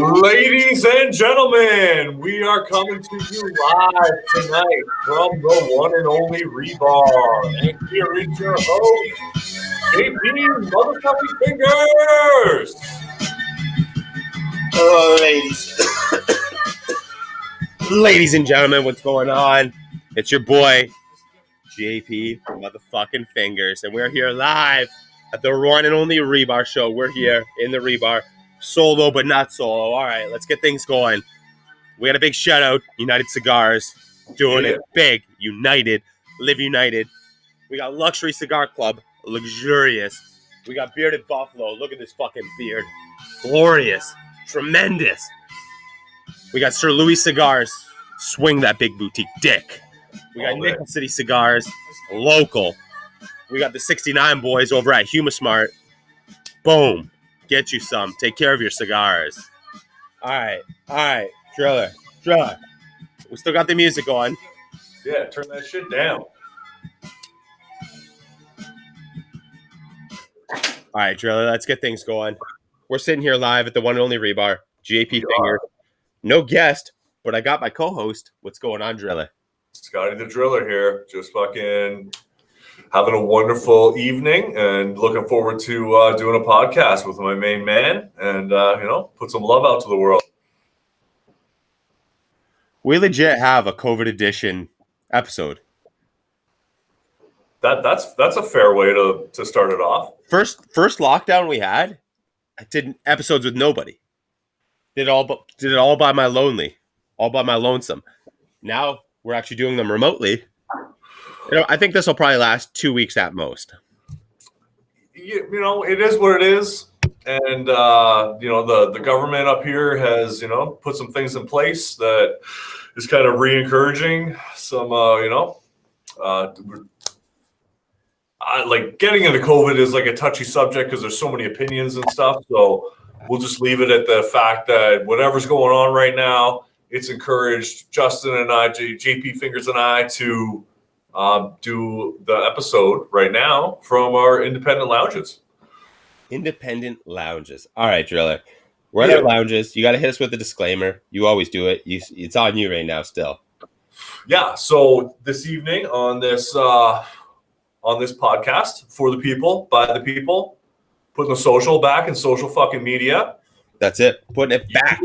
Ladies and gentlemen, we are coming to you live tonight from the one and only Rebar. And here is your host, JP Motherfucking Fingers. Hello, ladies. Ladies and gentlemen, what's going on? It's your boy, JP Motherfucking Fingers, and we're here live at the one and only Rebar show. We're here in the Rebar, solo but not solo. All right, let's get things going. We got a big shout out, United Cigars, doing it big. United, live united. We got Luxury Cigar Club, luxurious. We got Bearded Buffalo. Look at this fucking beard, glorious, tremendous. We got Sir Louis Cigars, swing that big boutique dick. We got Nickel City Cigars, local. We got the 69 boys over at Humasmart. Boom. Get you some. Take care of your cigars. All right. Driller. We still got the music on. Yeah, turn that shit down. All right, Driller, let's get things going. We're sitting here live at the one and only Rebar, JP Finger. No guest, but I got my co-host. What's going on, Driller? Scotty the Driller here. Just fucking having a wonderful evening and looking forward to doing a podcast with my main man and, put some love out to the world. We legit have a COVID edition episode. That's a fair way to start it off. First lockdown we had, I did episodes with nobody. Did it all by my lonesome. Now we're actually doing them remotely. I think this will probably last 2 weeks at most. It is what it is. And, the government up here has, put some things in place that is kind of re-encouraging some, like getting into COVID is like a touchy subject because there's so many opinions and stuff. So we'll just leave it at the fact that whatever's going on right now, it's encouraged Justin and I, JP Fingers and I, to do the episode right now from our independent lounges. Independent lounges. All right, Driller. We're at our lounges. You got to hit us with a disclaimer. You always do it. It's on you right now still. Yeah. So this evening on this podcast, for the people, by the people, putting the social back in social fucking media. That's it. Putting it back.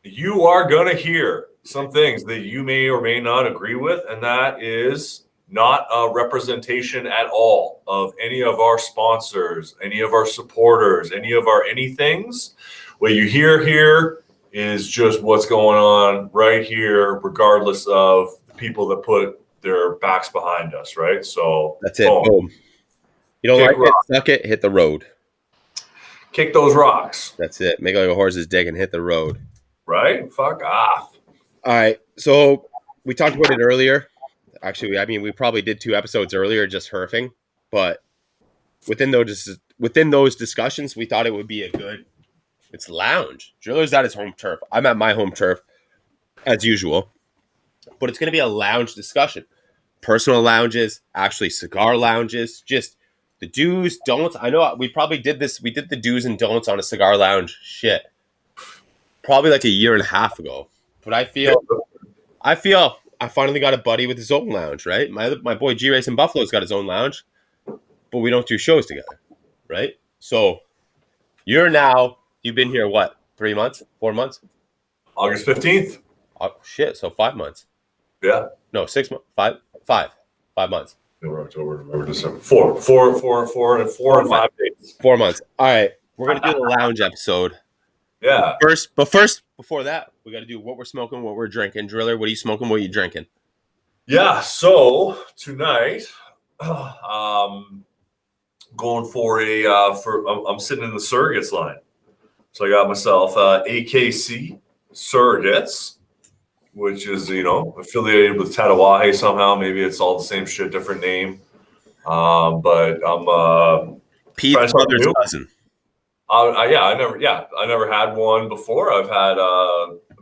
You are going to hear some things that you may or may not agree with, and that is not a representation at all of any of our sponsors, any of our supporters, any of our anythings. What you hear here is just what's going on right here, regardless of the people that put their backs behind us, right? So that's it. Boom. You don't like it, suck it, hit the road. Kick those rocks. That's it. Make like a horse's dick and hit the road. Right? Fuck off. All right. So we talked about it earlier. Actually, we probably did 2 episodes earlier just herfing, but within those discussions, we thought it would be it's lounge. Driller's at his home turf. I'm at my home turf, as usual, but it's going to be a lounge discussion. Personal lounges, actually cigar lounges, just the do's, don'ts. I know we probably did this. We did the do's and don'ts on a cigar lounge. Shit. Probably like a year and a half ago. But I feel I finally got a buddy with his own lounge, right? My boy G Race in Buffalo's got his own lounge, but we don't do shows together, right? So you've been here what? 3 months? 4 months? August 15th. Oh shit! So 5 months. Yeah. No, 6 months. 5 months. October, November, December. 4 and 5 days. 4 months. All right, we're gonna do the lounge episode. Yeah. First, before that, we got to do what we're smoking, what we're drinking. Driller, what are you smoking? What are you drinking? Yeah. So tonight, going for I'm sitting in the surrogates line. So I got myself AKC Surrogates, which is affiliated with Tatawahe somehow. Maybe it's all the same shit, different name. But I'm Pete's brother's cousin. I never had one before. I've had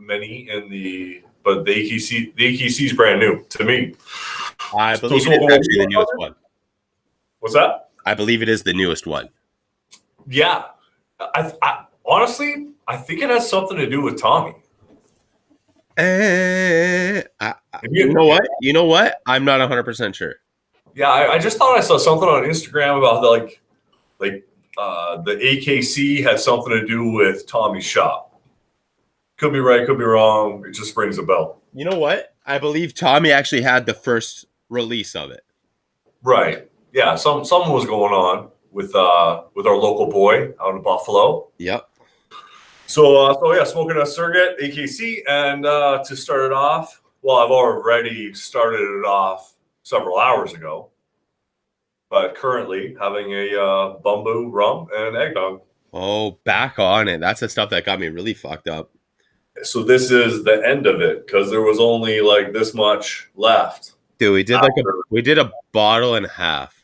many but the AKC is brand new to me. I believe it is actually the newest one. What's that? I believe it is the newest one. Yeah, I honestly I think it has something to do with Tommy. You know Yeah, what? You know what? I'm not 100% sure. I just thought I saw something on Instagram about the AKC had something to do with Tommy's shop. Could be right, could be wrong. It just rings a bell. You know what? I believe Tommy actually had the first release of it. Right. Yeah, something was going on with our local boy out in Buffalo. Yep. So yeah, smoking a Surrogate AKC, and to start it off, well, I've already started it off several hours ago, but currently having a bamboo rum and eggnog. Oh, back on it. That's the stuff that got me really fucked up. So this is the end of it because there was only like this much left. Dude, we did a bottle and a half.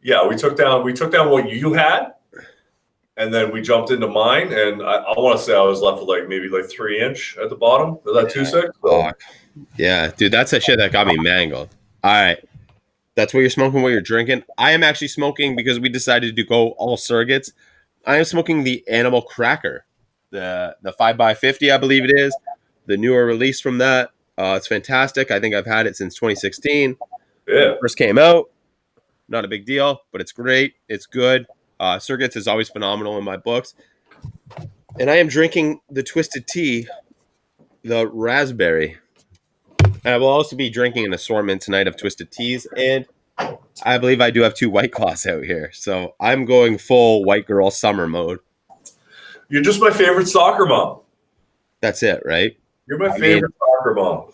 Yeah, we took down what you had, and then we jumped into mine, and I want to say I was left with maybe 3 inch at the bottom. Is that 2.6? Fuck. Yeah, dude, that's the shit that got me mangled. All right. That's what you're smoking, what you're drinking. I am actually smoking because we decided to go all surrogates. I am smoking the Animal Cracker, the 5x50, I believe it is, the newer release from that. It's fantastic. I think I've had it since 2016. Yeah. When it first came out. Not a big deal, but it's great. It's good. Surrogates is always phenomenal in my books. And I am drinking the Twisted Tea, the raspberry. And I will also be drinking an assortment tonight of Twisted Teas, and I believe I do have 2 White Claws out here. So I'm going full white girl summer mode. You're just my favorite soccer mom. That's it, right? You're my favorite soccer mom.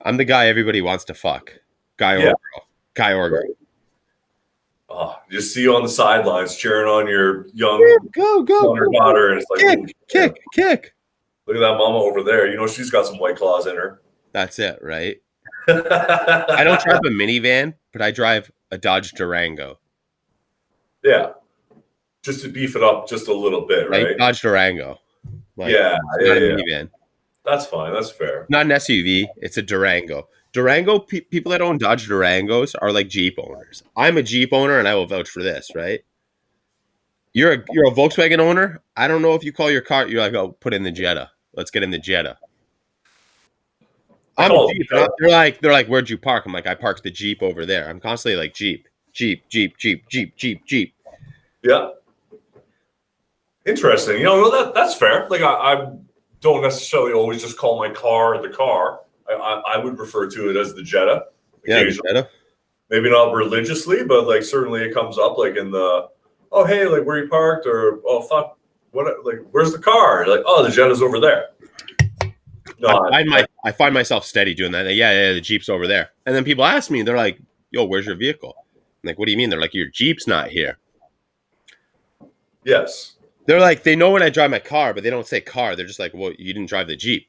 I'm the guy everybody wants to fuck. Guy or girl. Guy or girl. Oh, just see you on the sidelines cheering on your young go, daughter, and it's like kick. Look at that mama over there. You know she's got some White Claws in her. That's it, right? I don't drive a minivan, but I drive a Dodge Durango. Yeah. Just to beef it up just a little bit, right? Dodge Durango. Not a minivan. That's fine. That's fair. Not an SUV. It's a Durango. People that own Dodge Durangos are like Jeep owners. I'm a Jeep owner, and I will vouch for this, right? You're a Volkswagen owner. I don't know if you call your car. You're like, oh, put in the Jetta. Let's get in the Jetta. I'm a Jeep. They're like, where'd you park? I'm like, I parked the Jeep over there. I'm constantly like Jeep. Yeah. Interesting. That's fair. Like I don't necessarily always just call my car the car. I would refer to it as the Jetta. Yeah, the Jetta. Maybe not religiously, but certainly it comes up in the, oh hey, where you parked, or oh fuck, what, where's the car? Like, oh, the Jetta's over there. No, I find myself steady doing that. Yeah, the Jeep's over there. And then people ask me, they're like, yo, where's your vehicle? I'm like, what do you mean? They're like, your Jeep's not here. Yes. They're like, they know when I drive my car, but they don't say car. They're just like, well, you didn't drive the Jeep.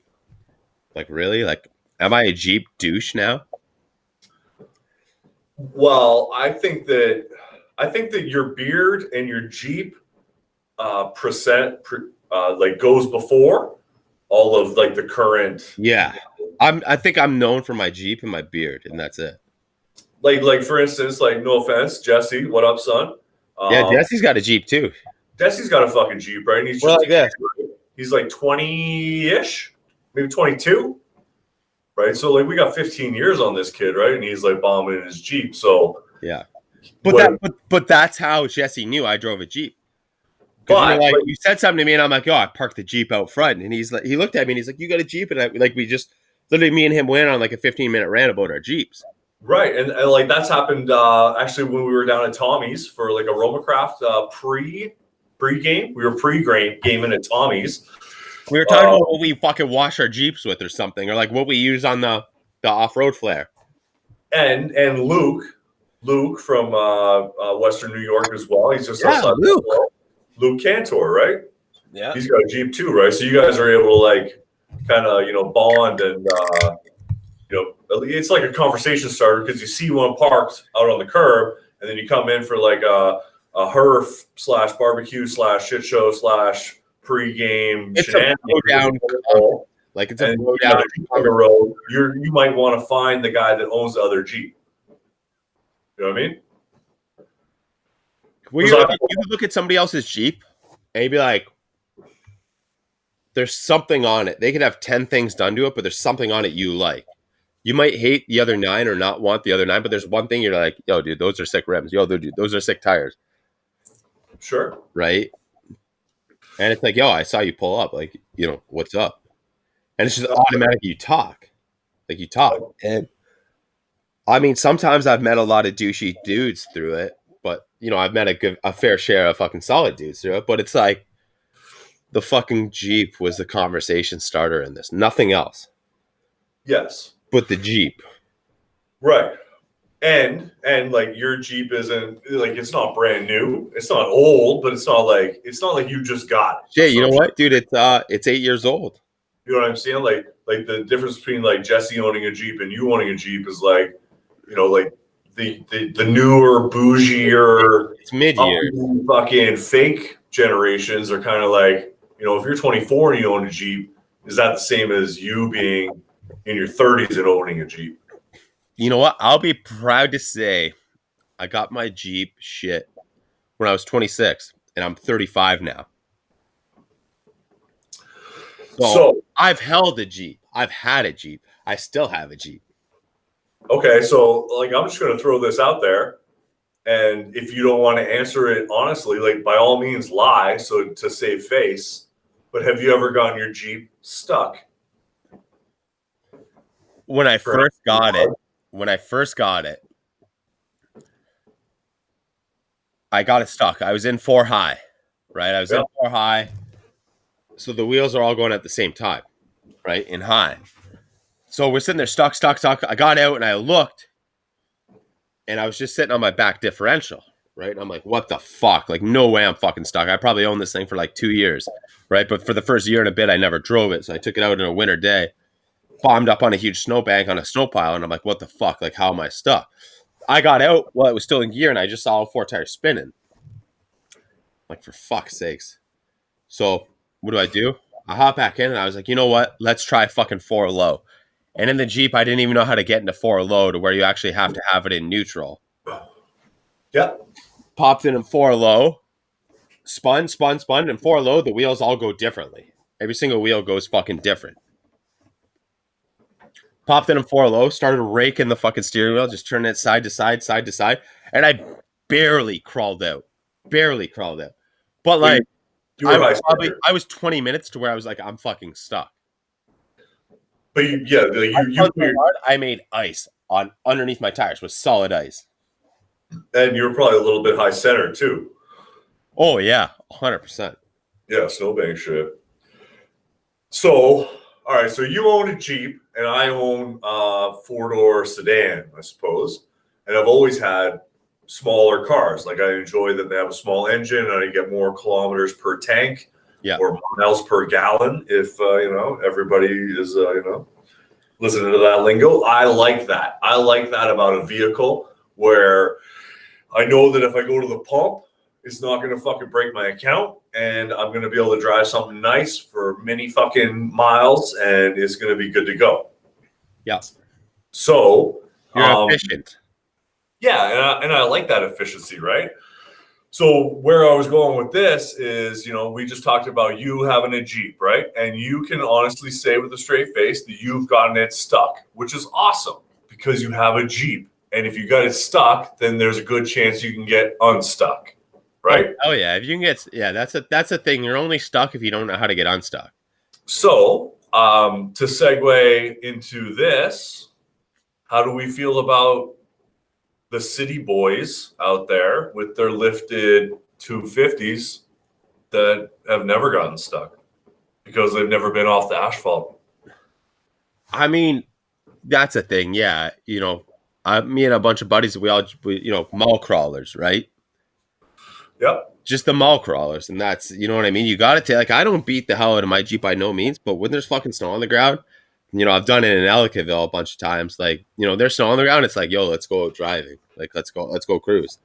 Like, really? Like, am I a Jeep douche now? Well, I think that your beard and your Jeep goes before all of the current. Yeah, I think I'm known for my Jeep and my beard, and that's it. Like for instance, no offense, Jesse, what up, son? Yeah, Jesse's got a Jeep too. Jesse's got a fucking Jeep, right? And he's just he's 20-ish, maybe 22, right? So we got 15 years on this kid, right? And he's bombing in his Jeep. So yeah, but that's how Jesse knew I drove a Jeep. But you said something to me, and I'm like, "Oh, I parked the Jeep out front." And he's like, he looked at me, and he's like, "You got a Jeep?" And we just literally, me and him went on a 15-minute rant about our Jeeps. Right, and that's happened actually when we were down at Tommy's for a Romacraft pre-game. We were pre-gaming at Tommy's. We were talking about what we fucking wash our Jeeps with, or something, or what we use on the off-road flare. And Luke from Western New York as well. He's just outside Luke Cantor, right? Yeah, he's got a Jeep too, right? So you guys are able to kind of bond, and it's like a conversation starter because you see one parked out on the curb, and then you come in for a herf / barbecue / shit show / pre-game. It's a down. It's a down the road. You might want to find the guy that owns the other Jeep. You know what I mean? You would look at somebody else's Jeep and you'd be like, there's something on it. They could have 10 things done to it, but there's something on it you like. You might hate the other 9 or not want the other 9, but there's one thing you're like, yo, dude, those are sick rims. Yo, dude, those are sick tires. Sure. Right? And it's like, yo, I saw you pull up. Like, what's up? And it's just automatic. You talk. Like, you talk. And I mean, sometimes I've met a lot of douchey dudes through it, but, I've met a fair share of fucking solid dudes through it. But it's like the fucking Jeep was the conversation starter in this. Nothing else. Yes. But the Jeep. Right. And like your Jeep isn't like, it's not brand new. It's not old, but it's not like you just got it. Yeah, you know what, dude? It's 8 years old. You know what I'm saying? Like the difference between like Jesse owning a Jeep and you owning a Jeep is like, like the newer, bougier, it's mid-year. Fucking fake generations are kind of like, if you're 24 and you own a Jeep, is that the same as you being in your 30s and owning a Jeep? You know what? I'll be proud to say I got my Jeep shit when I was 26, and I'm 35 now. So I've held a Jeep. I've had a Jeep. I still have a Jeep. Okay, so like I'm just going to throw this out there, and if you don't want to answer it honestly, like by all means lie, so to save face. But have you ever gotten your Jeep stuck? When I first got it, I got it stuck. I was in 4 high, right? I was in 4 high. So the wheels are all going at the same time, right? In high. So we're sitting there stuck. I got out and I looked, and I was just sitting on my back differential, right? And I'm like, what the fuck? Like, no way I'm fucking stuck. I probably owned this thing for like 2 years, right? But for the first year and a bit, I never drove it. So I took it out in a winter day, bombed up on a huge snowbank on a snow pile, and I'm like, what the fuck? Like, how am I stuck? I got out while it was still in gear, and I just saw all 4 tires spinning. Like, for fuck's sakes. So what do? I hop back in, and I was like, you know what? Let's try fucking 4 low. And in the Jeep, I didn't even know how to get into 4 low to where you actually have to have it in neutral. Yep. Popped in 4 low, spun, and 4 low, the wheels all go differently. Every single wheel goes fucking different. Popped in 4 low, started raking the fucking steering wheel, just turning it side to side, and I barely crawled out. But like, I was 20 minutes to where I was like, I'm fucking stuck. But I made ice on underneath my tires, was solid ice. And you were probably a little bit high center too. Oh yeah, 100%. Yeah, snowbank shit. So, all right, so you own a Jeep, and I own a 4-door sedan, I suppose. And I've always had smaller cars. Like I enjoy that they have a small engine, and I get more kilometers per tank. Yeah. Or miles per gallon if everybody is listening to that lingo. I like that. I like that about a vehicle where I know that if I go to the pump, it's not going to fucking break my account, and I'm going to be able to drive something nice for many fucking miles, and it's going to be good to go. Yeah. So you're efficient. Yeah, and I like that efficiency, right? So where I was going with this is, we just talked about you having a Jeep, right? And you can honestly say with a straight face that you've gotten it stuck, which is awesome because you have a Jeep. And if you got it stuck, then there's a good chance you can get unstuck, right? Oh yeah, if you can get, that's a thing. You're only stuck if you don't know how to get unstuck. So to segue into this, how do we feel about the city boys out there with their lifted 250s that have never gotten stuck because they've never been off the asphalt? I mean, that's a thing. Yeah. Me and a bunch of buddies, we mall crawlers, right? Yep. Just the mall crawlers. And that's, you know what I mean? You got to take, like, I don't beat the hell out of my Jeep by no means, but when there's fucking snow on the ground, I've done it in Ellicottville a bunch of times. Like, there's snow on the ground. It's like, yo, let's go out driving. Like, let's go cruise.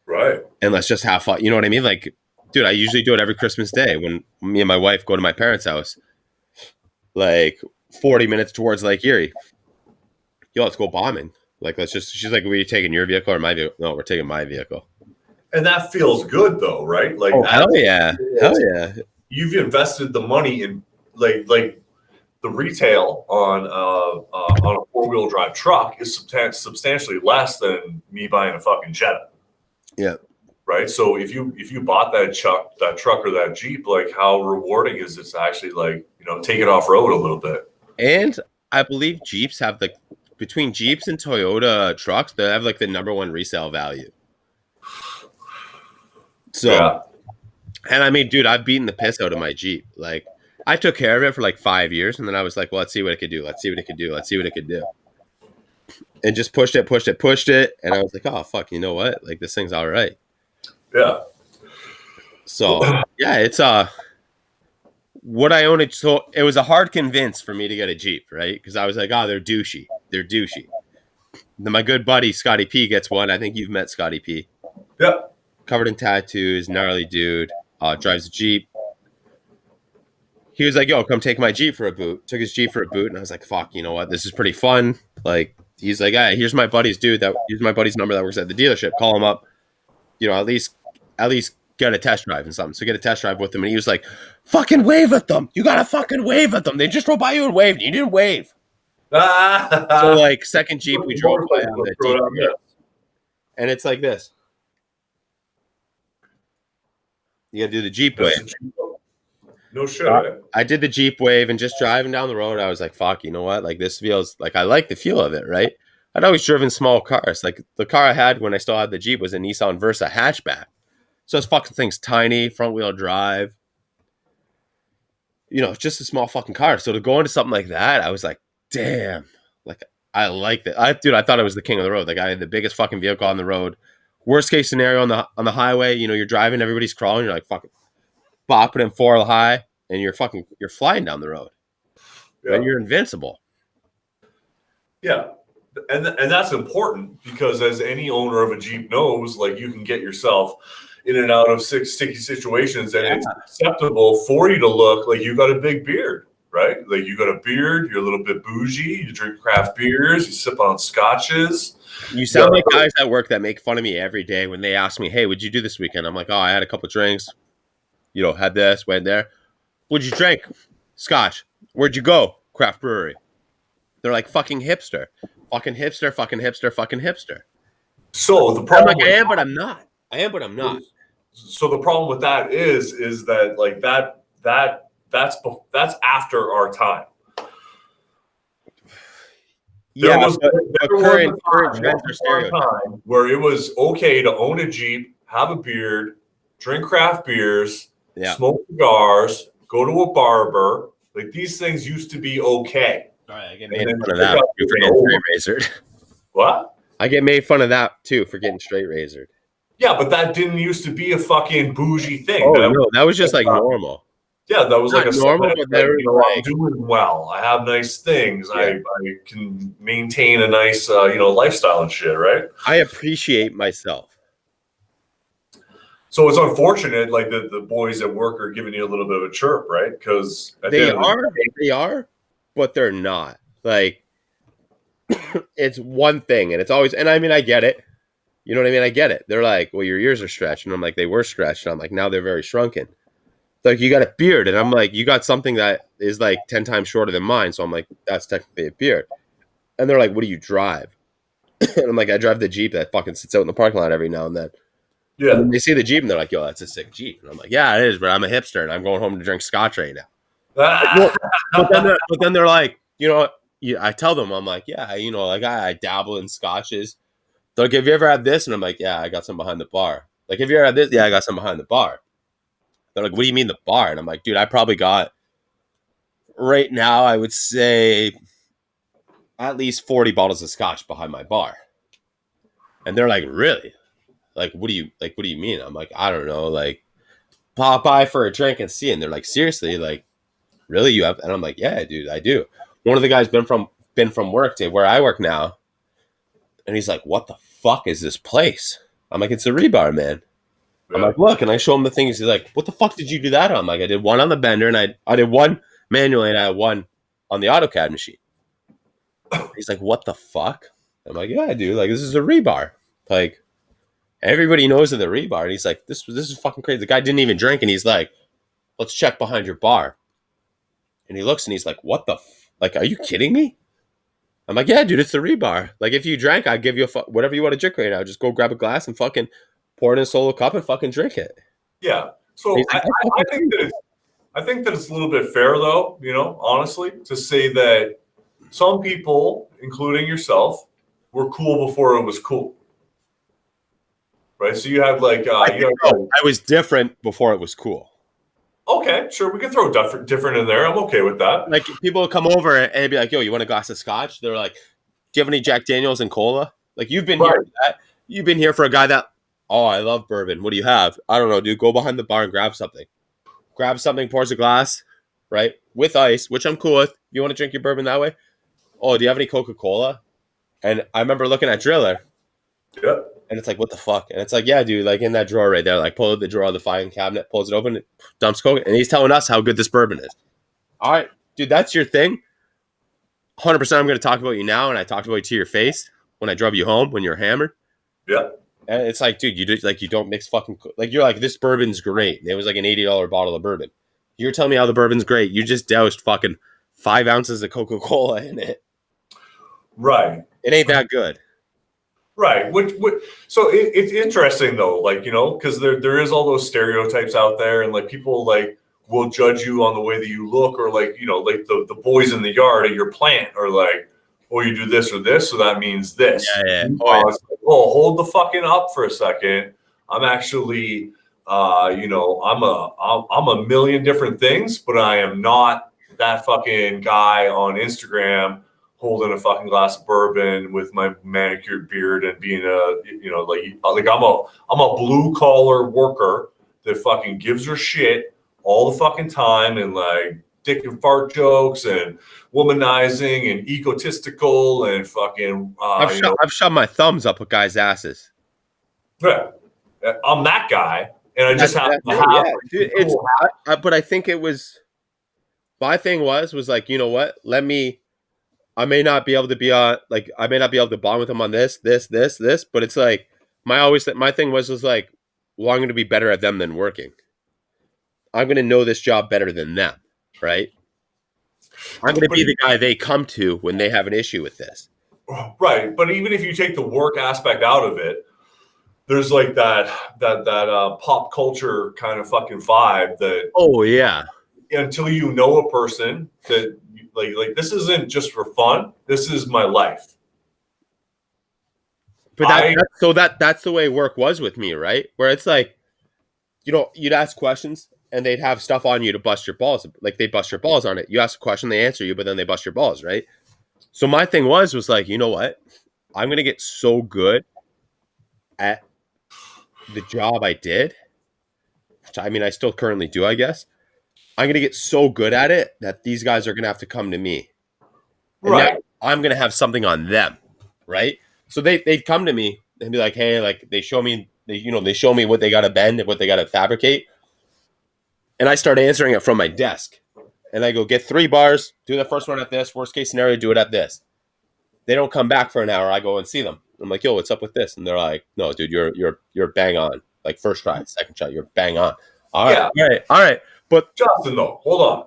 Right. And let's just have fun. You know what I mean? Like, dude, I usually do it every Christmas Day when me and my wife go to my parents' house, like 40 minutes towards Lake Erie. Yo, let's go bombing. Like, she's like, were you taking your vehicle or my vehicle? No, we're taking my vehicle. And that feels good though, right? Like, hell yeah. Hell yeah. You've invested the money like the retail on a 4-wheel drive truck is substantially less than me buying a fucking Jetta. Yeah. Right. So if you bought that truck or that Jeep, like how rewarding is it to actually like, take it off road a little bit? And I believe Jeeps have between Jeeps and Toyota trucks, they have like the #1 resale value. So, Yeah. and I mean, dude, I've beaten the piss out of my Jeep. Like, I took care of it for like 5 years, and then I was like, well, let's see what it could do. Let's see what it could do. Let's see what it could do. And just pushed it. And I was like, oh, fuck, you know what? Like, this thing's all right. Yeah. So, yeah, it's what I own it. So it was a hard convince for me to get a Jeep, right? Because I was like, oh, they're douchey. Then my good buddy Scotty P gets one. I think you've met Scotty P. Yeah. Covered in tattoos, gnarly dude. Drives a Jeep. He was like, yo, come take my Jeep for a boot. Took his Jeep for a boot, and I was like, fuck, you know what? This is pretty fun. Like, he's like, hey, here's my buddy's number that works at the dealership. Call him up. At least get a test drive and something. So get a test drive with him. And he was like, fucking wave at them. You gotta fucking wave at them. They just drove by you and waved. You didn't wave. So like second Jeep we drove by on the Jeep. And it's like this. You gotta do the Jeep wave. No shit. I did the Jeep wave, and just driving down the road, I was like, fuck, you know what? Like, this feels like I like the feel of it, right? I'd always driven small cars. Like, the car I had when I still had the Jeep was a Nissan Versa hatchback. So this fucking thing's tiny, front wheel drive. It's just a small fucking car. So to go into something like that, I was like, damn. Like, I like that. I thought I was the king of the road. Like, I had the biggest fucking vehicle on the road. Worst case scenario on the highway, you're driving, everybody's crawling, you're like fucking bopping in 4 high, and you're flying down the road. Yeah. And you're invincible. Yeah. And that's important, because as any owner of a Jeep knows, like, you can get yourself in and out of sticky situations, and it's acceptable for you to look like you got a big beard, right? Like, you got a beard, you're a little bit bougie, you drink craft beers, you sip on scotches. You sound like guys at work that make fun of me every day when they ask me, hey, what'd you do this weekend? I'm like, oh, I had a couple drinks, had this, went there. What'd you drink? Scotch. Where'd you go? Craft brewery. They're like, fucking hipster. Fucking hipster, fucking hipster, fucking hipster. So the problem, I'm like, I am, but I'm not. I am, but I'm not. So the problem with that is that, like, that's after our time. Yeah, there was current trends are stereotypes. Where it was okay to own a Jeep, have a beard, drink craft beers, smoke cigars, go to a barber. Like, these things used to be okay. All right, I get made fun of that too for getting straight razored. What? I get made fun of that too for getting straight razored. Yeah, but that didn't used to be a fucking bougie thing. Oh, no, that was just like normal. Yeah, that was like a normal, but I'm doing well. I have nice things. Yeah. I can maintain a nice lifestyle and shit, right? I appreciate myself. So it's unfortunate, like, the boys at work are giving you a little bit of a chirp, right? Because they are, but they're not. Like, it's one thing, and it's always, and I mean, I get it. You know what I mean? I get it. They're like, well, your ears are stretched. And I'm like, they were stretched. And I'm like, now they're very shrunken. Like, you got a beard. And I'm like, you got something that is like 10 times shorter than mine. So I'm like, that's technically a beard. And they're like, what do you drive? And I'm like, I drive the Jeep that fucking sits out in the parking lot every now and then. Yeah. And they see the Jeep and they're like, yo, that's a sick Jeep. And I'm like, yeah, it is, but I'm a hipster and I'm going home to drink scotch right now. But then they're like, I tell them, I'm like, yeah, like I dabble in scotches. They're like, have you ever had this? And I'm like, yeah, I got some behind the bar. Like, have you ever had this? Yeah, I got some behind the bar. They're like, what do you mean the bar? And I'm like, dude, I probably got, right now, I would say at least 40 bottles of scotch behind my bar. And they're like, really? Like, what do you mean? I'm like, I don't know. Like, pop by for a drink and see. And they're like, seriously? Like, really? You have? And I'm like, yeah, dude, I do. One of the guys been from work to where I work now. And he's like, what the fuck is this place? I'm like, it's a rebar, man. Yeah. I'm like, look, and I show him the things. He's like, what the fuck did you do that on? I'm like, I did one on the bender, and I did one manually, and I had one on the AutoCAD machine. He's like, what the fuck? I'm like, yeah, dude. Like, this is a rebar. Like, everybody knows of the rebar. And he's like, this is fucking crazy. The guy didn't even drink, and he's like, let's check behind your bar. And he looks and he's like, what the like, are you kidding me? I'm like, yeah, dude, it's the rebar. Like, if you drank, I'd give you whatever you want to drink right now. Just go grab a glass and fucking pour it in a solo cup and fucking drink it. Yeah. And he's So like, that's I fucking think that it's a little bit fair, though, honestly, to say that some people, including yourself, were cool before it was cool, right? So you had like I was different before it was cool. okay, sure, we can throw different in there. I'm okay with that. Like, people would come over and be like, yo, you want a glass of scotch? They're like, do you have any Jack Daniels and cola? Like, you've been here Right. for that. You've been here for a guy that, oh, I love bourbon. What do you have? I don't know, dude. Go behind the bar and grab something. Grab something, pours a glass, right? With ice, which I'm cool with. You want to drink your bourbon that way? Oh, do you have any Coca-Cola? And I remember looking at Driller, Yeah. and it's like, what the fuck? And it's like, yeah, dude, like in that drawer right there, like pull out the drawer of the filing cabinet, pulls it open, dumps Coke, and he's telling us how good this bourbon is. All right, dude, that's your thing. 100% I'm going to talk about you now, and I talked about you to your face when I drove you home when you're hammered. Yeah. And it's like, dude, you don't mix fucking like, you're like, this bourbon's great. And it was like an $80 bottle of bourbon. You're telling me how the bourbon's great. You just doused fucking 5 ounces of Coca-Cola in it. Right. It ain't that good. Right. So it's interesting though, like, because there is all those stereotypes out there, and like people like will judge you on the way that you look, or like, like the boys in the yard at your plant are like, oh, you do this or this, so that means this. Yeah. Like, oh, hold the fucking up for a second. I'm actually, I'm a million different things, but I am not that fucking guy on Instagram holding a fucking glass of bourbon with my manicured beard and being like I'm a blue collar worker that fucking gives her shit all the fucking time, and like dick and fart jokes and womanizing and egotistical and fucking I've shoved my thumbs up with guys' asses. yeah, I'm that guy, and I just have to have. Yeah, dude, but I think it was, my thing was like, you know what? I may not be able to bond with him on this, but it's like my thing was like, well, I'm going to be better at them than working. I'm going to know this job better than them, right? I'm going to be the guy they come to when they have an issue with this. Right, but even if you take the work aspect out of it, there's like that pop culture kind of fucking vibe that. Oh yeah. Until you know a person that like this isn't just for fun. This is my life. But that's the way work was with me, right? Where it's like, you'd ask questions and they'd have stuff on you to bust your balls. Like, they bust your balls on it. You ask a question, they answer you, but then they bust your balls, right? So my thing was like, you know what? I'm going to get so good at the job I did, which I mean, I still currently do, I guess. I'm going to get so good at it that these guys are going to have to come to me. And right. Now I'm going to have something on them, right? So they'd come to me and be like, hey, like they show me what they got to bend and what they got to fabricate. And I start answering it from my desk. And I go, get 3 bars, do the first one at this, worst case scenario, do it at this. They don't come back for an hour. I go and see them. I'm like, yo, what's up with this? And they're like, no, dude, you're bang on. Like, first try, second shot, you're bang on. All right. But Justin, though, hold on,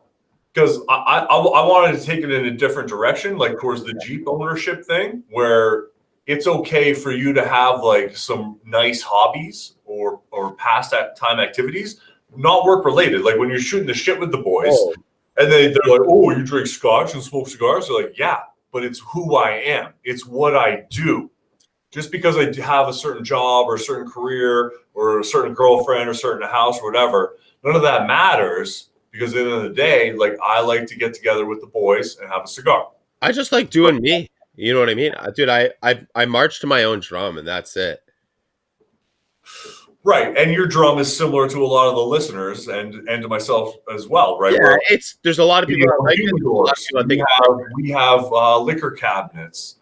because I wanted to take it in a different direction, like towards the Jeep ownership thing, where it's okay for you to have like some nice hobbies or past time activities, not work related. Like when you're shooting the shit with the boys, and they're like, oh, you drink scotch and smoke cigars. They're like, yeah, but it's who I am. It's what I do. Just because I have a certain job or a certain career or a certain girlfriend or a certain house or whatever, none of that matters, because at the end of the day, like I like to get together with the boys and have a cigar. I just like doing me. You know what I mean? Dude, I march to my own drum and that's it. Right. And your drum is similar to a lot of the listeners and to myself as well, right? Yeah, there's a lot of people that like it. We have liquor cabinets.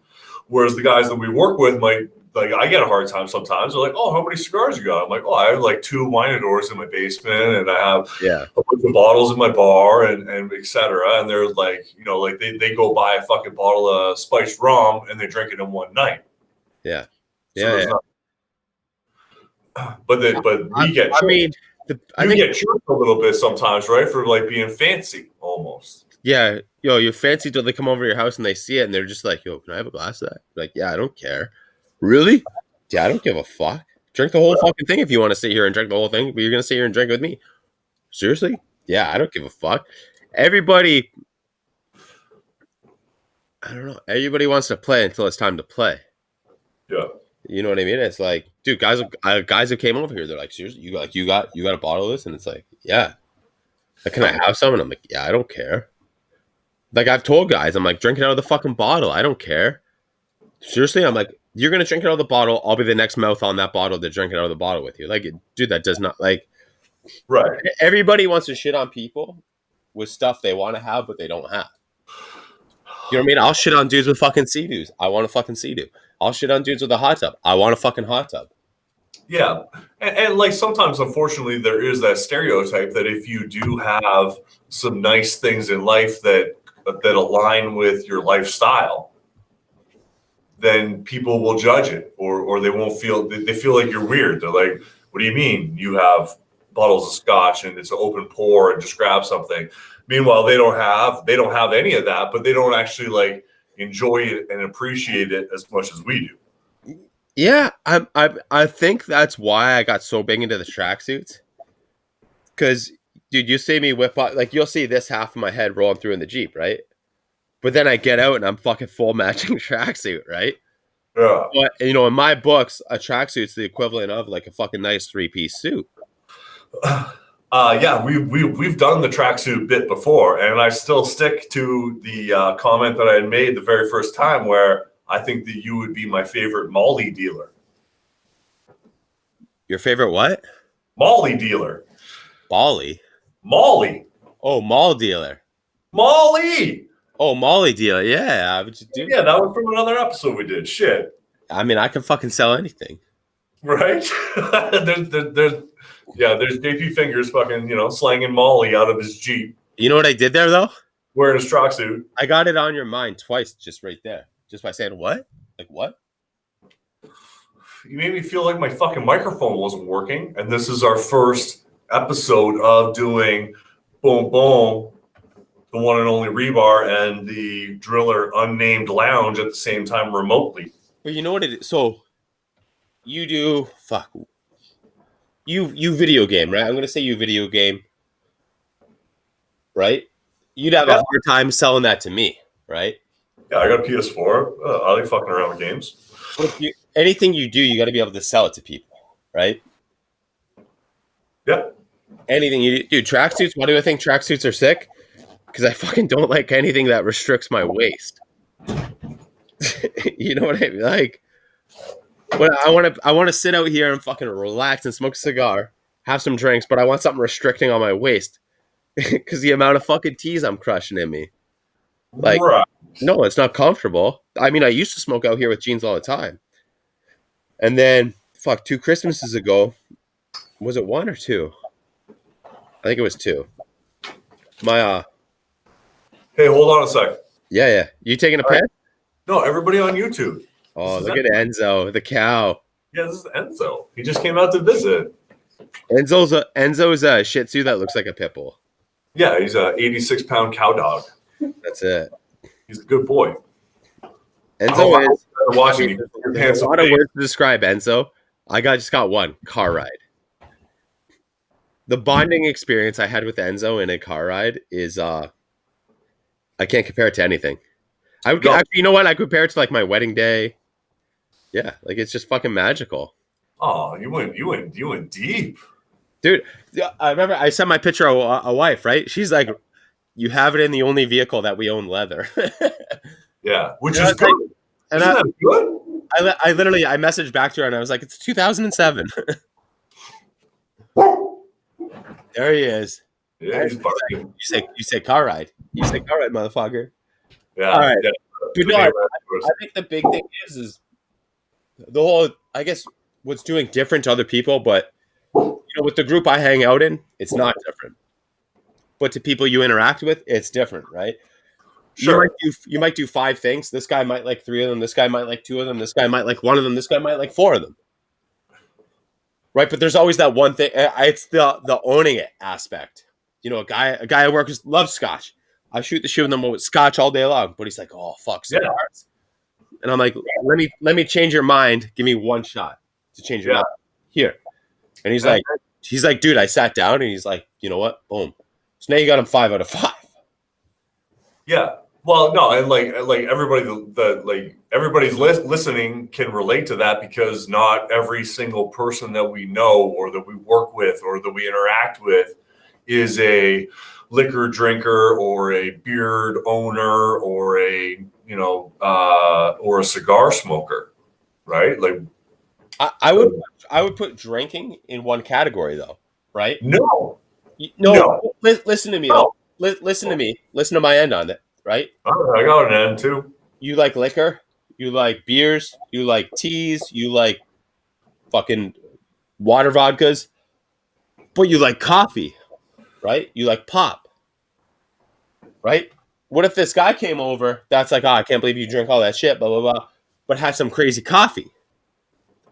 Whereas the guys that we work with might, like, I get a hard time sometimes. They're like, oh, how many cigars you got? I'm like, oh, I have like 2 Winadors in my basement, and I have a bunch of bottles in my bar, and et cetera. And they're like, like they go buy a fucking bottle of spiced rum and they drink it in one night. Yeah. But we get chirped a little bit sometimes, right? For like being fancy almost. Yeah, yo, you're fancy till they come over to your house and they see it and they're just like, yo, can I have a glass of that? Like, yeah, I don't care. Really? Yeah, I don't give a fuck. Drink the whole fucking thing if you want to sit here and drink the whole thing, but you're gonna sit here and drink with me. Seriously? Yeah, I don't give a fuck. Everybody, I don't know. Everybody wants to play until it's time to play. Yeah. You know what I mean? It's like, dude, guys who came over here, they're like, seriously, you got a bottle of this, and it's like, yeah. Like, can I have some? And I'm like, yeah, I don't care. Like I've told guys, I'm like, drink it out of the fucking bottle. I don't care. Seriously, I'm like, you're gonna drink it out of the bottle. I'll be the next mouth on that bottle to drink it out of the bottle with you. Like, dude, that does not like. Right. Everybody wants to shit on people with stuff they want to have but they don't have. You know what I mean? I'll shit on dudes with fucking sea-doos. I want a fucking sea-doo. I'll shit on dudes with a hot tub. I want a fucking hot tub. Yeah. And like sometimes, unfortunately, there is that stereotype that if you do have some nice things in life that align with your lifestyle, then people will judge it, or they won't feel, they feel like you're weird. They're like, what do you mean you have bottles of scotch and it's an open pour and just grab something? Meanwhile, they don't have any of that, but they don't actually like enjoy it and appreciate it as much as we do. Yeah, I think that's why I got so big into the tracksuits. Because, dude, you see me whip up, like you'll see this half of my head rolling through in the Jeep, right? But then I get out and I'm fucking full matching tracksuit, right? Yeah. But in my books, a tracksuit's the equivalent of like a fucking nice 3-piece suit. Yeah, we've done the tracksuit bit before, and I still stick to the comment that I had made the very first time, where I think that you would be my favorite Molly dealer. Your favorite what? Molly dealer. Molly. Molly. Oh, mall dealer. Molly. Oh, Molly dealer. Yeah, I would just do. Yeah, that was from another episode we did. Shit. I mean, I can fucking sell anything. Right? there's JP Fingers fucking, slanging Molly out of his Jeep. You know what I did there though? Wearing his tracksuit. I got it on your mind twice, just right there, just by saying what, like what? You made me feel like my fucking microphone wasn't working, and this is our first episode of doing Boom Boom, the one and only Rebar, and the Driller Unnamed Lounge at the same time remotely. Well, you know what it is. So you do you video game, right? I'm gonna say you video game, right? You'd have a Yeah. hard time selling that to me, right? Yeah, I got a PS4. I like fucking around with games. But anything you do, you got to be able to sell it to people, right? Yeah. Anything you do, tracksuits. Why do I think tracksuits are sick? Because I fucking don't like anything that restricts my waist. You know what I mean? Like, but I want to sit out here and fucking relax and smoke a cigar, have some drinks, but I want something restricting on my waist because the amount of fucking teas I'm crushing in me. Like, right. no, it's not comfortable. I mean, I used to smoke out here with jeans all the time, and then 2 Christmases ago, was it 1 or 2? I think it was 2. My Hey, hold on a sec. yeah. You taking a piss? No, everybody on YouTube. Oh, look at Enzo, the cow. Yeah, this is Enzo. He just came out to visit. Enzo's a Shih Tzu that looks like a pit bull. Yeah, he's a 86-pound cow dog. That's it. He's a good boy. Enzo is watching you. There's a lot of words to describe Enzo. I just got one car ride. The bonding experience I had with Enzo in a car ride is I can't compare it to anything. Actually, you know what? I compare it to like my wedding day. Yeah, like it's just fucking magical. Oh, you went deep, dude. I remember I sent my picture of a wife. Right? She's like, "You have it in the only vehicle that we own leather." Yeah, which is good. Like, and Isn't that good? I literally messaged back to her and I was like, "It's 2007." There he is. Yeah, he's barking. You say car ride. You say car ride, motherfucker. Yeah. All right. Yeah. But no, I think the big thing is the whole, I guess, what's doing different to other people, but with the group I hang out in, it's not different. But to people you interact with, it's different, right? Sure. You might do 5 things. This guy might like 3 of them. This guy might like 2 of them. This guy might like 1 of them. This guy might like 4 of them. Right? But there's always that one thing. It's the owning it aspect. A guy I work with loves scotch. I shoot the shit with him with scotch all day long. But he's like, oh fuck cigars. And I'm like, let me change your mind. Give me one shot to change your mind. Here. And he's like, dude, I sat down and he's like, you know what? Boom. So now you got him 5 out of 5. Yeah. Well, no, and like everybody, everybody's listening can relate to that, because not every single person that we know or that we work with or that we interact with is a liquor drinker or a beard owner or a or a cigar smoker, right? Like, I would put drinking in one category though, right? no. Listen to me. No. Listen to me. Listen to my end on it, right? I got an end too. You like liquor, you like beers, you like teas, you like fucking water vodkas, but you like coffee, right? You like pop, right? What if this guy came over that's like, oh, I can't believe you drink all that shit, blah, blah, blah, but had some crazy coffee?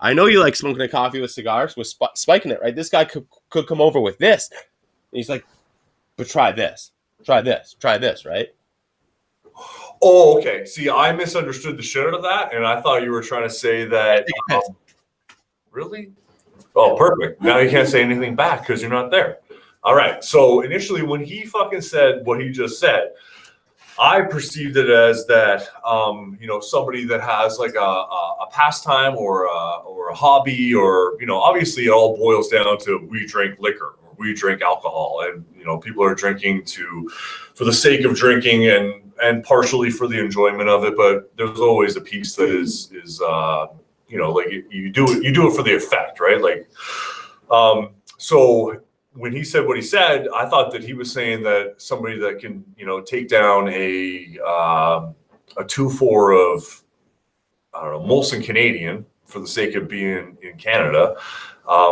I know you like smoking a coffee with cigars, with spiking it, right? This guy could come over with this. And he's like, but try this, right? Oh, okay. See, I misunderstood the shit out of that, and I thought you were trying to say that. Really? Oh, perfect. Now you can't say anything back because you're not there. All right. So initially, when he fucking said what he just said, I perceived it as that, somebody that has like a pastime or a hobby, or, obviously it all boils down to we drink liquor or we drink alcohol, and, people are drinking for the sake of drinking and partially for the enjoyment of it. But there's always a piece that is like you do it for the effect, right? Like, so when he said what he said, I thought that he was saying that somebody that can, take down a 2-4 of, I don't know, Molson Canadian for the sake of being in Canada,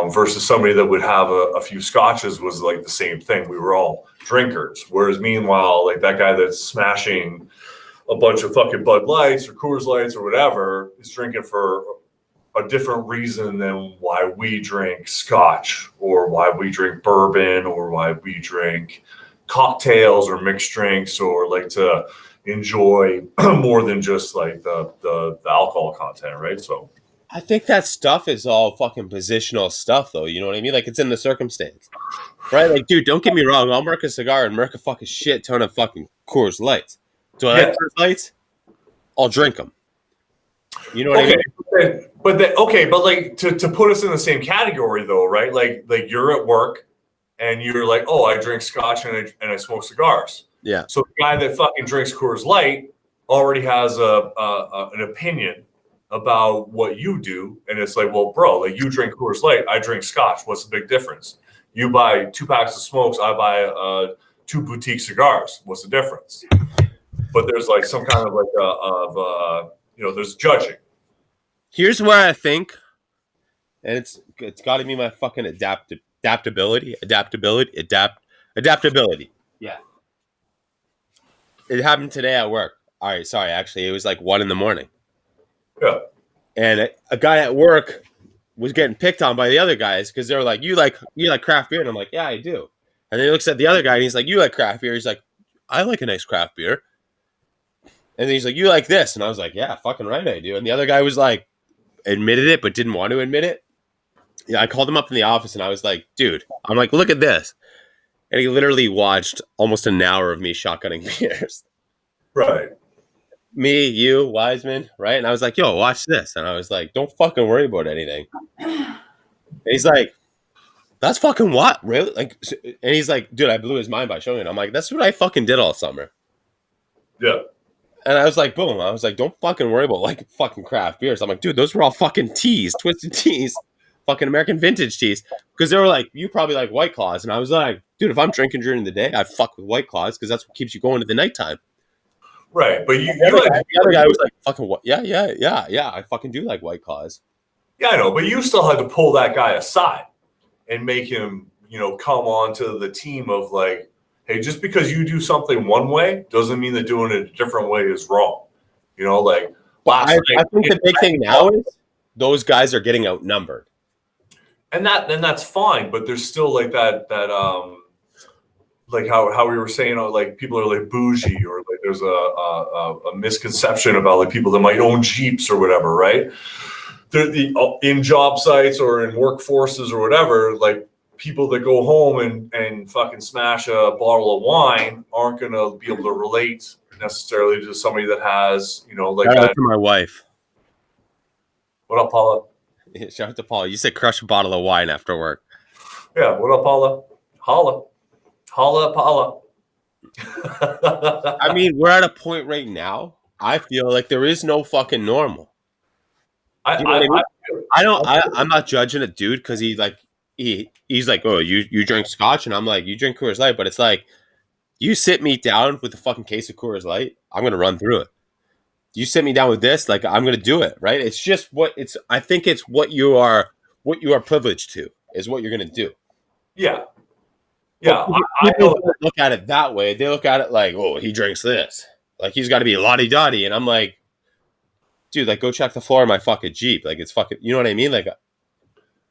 versus somebody that would have a few scotches was like the same thing. We were all drinkers. Whereas meanwhile, like that guy that's smashing a bunch of fucking Bud Lights or Coors Lights or whatever is drinking for a different reason than why we drink scotch or why we drink bourbon or why we drink cocktails or mixed drinks, or like to enjoy more than just like the alcohol content, right? So I think that stuff is all fucking positional stuff, though. You know what I mean? Like, it's in the circumstance, right? Like, dude, don't get me wrong. I'll murk a cigar and murk a fucking shit ton of fucking Coors Lights. Do I like Coors Lights? I'll drink them. You know what I mean? But like to put us in the same category, though, right? Like you're at work and you're like, oh, I drink scotch and I smoke cigars. Yeah. So the guy that fucking drinks Coors Light already has an opinion about what you do, and it's like, well, bro, like you drink Coors Light, I drink scotch. What's the big difference? You buy 2 packs of smokes, I buy 2 boutique cigars. What's the difference? But there's like some kind of like there's judging. Here's where I think, and it's got to be my fucking adaptability. Yeah. It happened today at work. All right, sorry. Actually, it was like 1 a.m. Yeah. And a guy at work was getting picked on by the other guys because they were like, you like craft beer? And I'm like, yeah, I do. And then he looks at the other guy and he's like, you like craft beer? He's like, I like a nice craft beer. And then he's like, you like this? And I was like, yeah, fucking right, I do. And the other guy was like, admitted it, but didn't want to admit it. Yeah, I called him up in the office and I was like, dude, I'm like, look at this. And he literally watched almost an hour of me shotgunning beers. Right. Me, you, Wiseman, right? And I was like, yo, watch this. And I was like, don't fucking worry about anything. And he's like, that's fucking what? Really? Like, and he's like, dude, I blew his mind by showing it. I'm like, that's what I fucking did all summer. Yeah. And I was like, boom. I was like, don't fucking worry about like fucking craft beers. I'm like, dude, those were all fucking teas, twisted teas, fucking American vintage teas. Because they were like, you probably like White Claws. And I was like, dude, if I'm drinking during the day, I'd fuck with White Claws because that's what keeps you going to the nighttime. Right. But the other guy was like, fucking what? Yeah. I fucking do like White Claws. Yeah, I know. But you still had to pull that guy aside and make him, come on to the team of like, hey, just because you do something one way doesn't mean that doing it a different way is wrong. Like. But I think the big thing now is those guys are getting outnumbered. And that's fine, but there's still like that like how we were saying, like people are like bougie, or like there's a misconception about like people that might own Jeeps or whatever, right? In job sites or in workforces or whatever, like people that go home and fucking smash a bottle of wine aren't going to be able to relate necessarily to somebody that has, like Shout out that. to my wife. What up, Paula? Shout out to Paula. You said crush a bottle of wine after work. Yeah, what up, Paula? Holla. Holla, Paula. I mean, we're at a point right now. I feel like there is no fucking normal. You know what I mean? I'm not judging a dude because he's like, oh, you drink scotch, and I'm like, you drink Coors Light, but it's like, you sit me down with a fucking case of Coors Light, I'm gonna run through it. You sit me down with this, like I'm gonna do it, right? It's just I think it's what you are privileged to is what you're gonna do. Yeah. Yeah. People don't look at it that way. They look at it like, oh, he drinks this. Like he's gotta be lottie-dottie. And I'm like, dude, like go check the floor of my fucking Jeep. Like it's fucking, you know what I mean? Like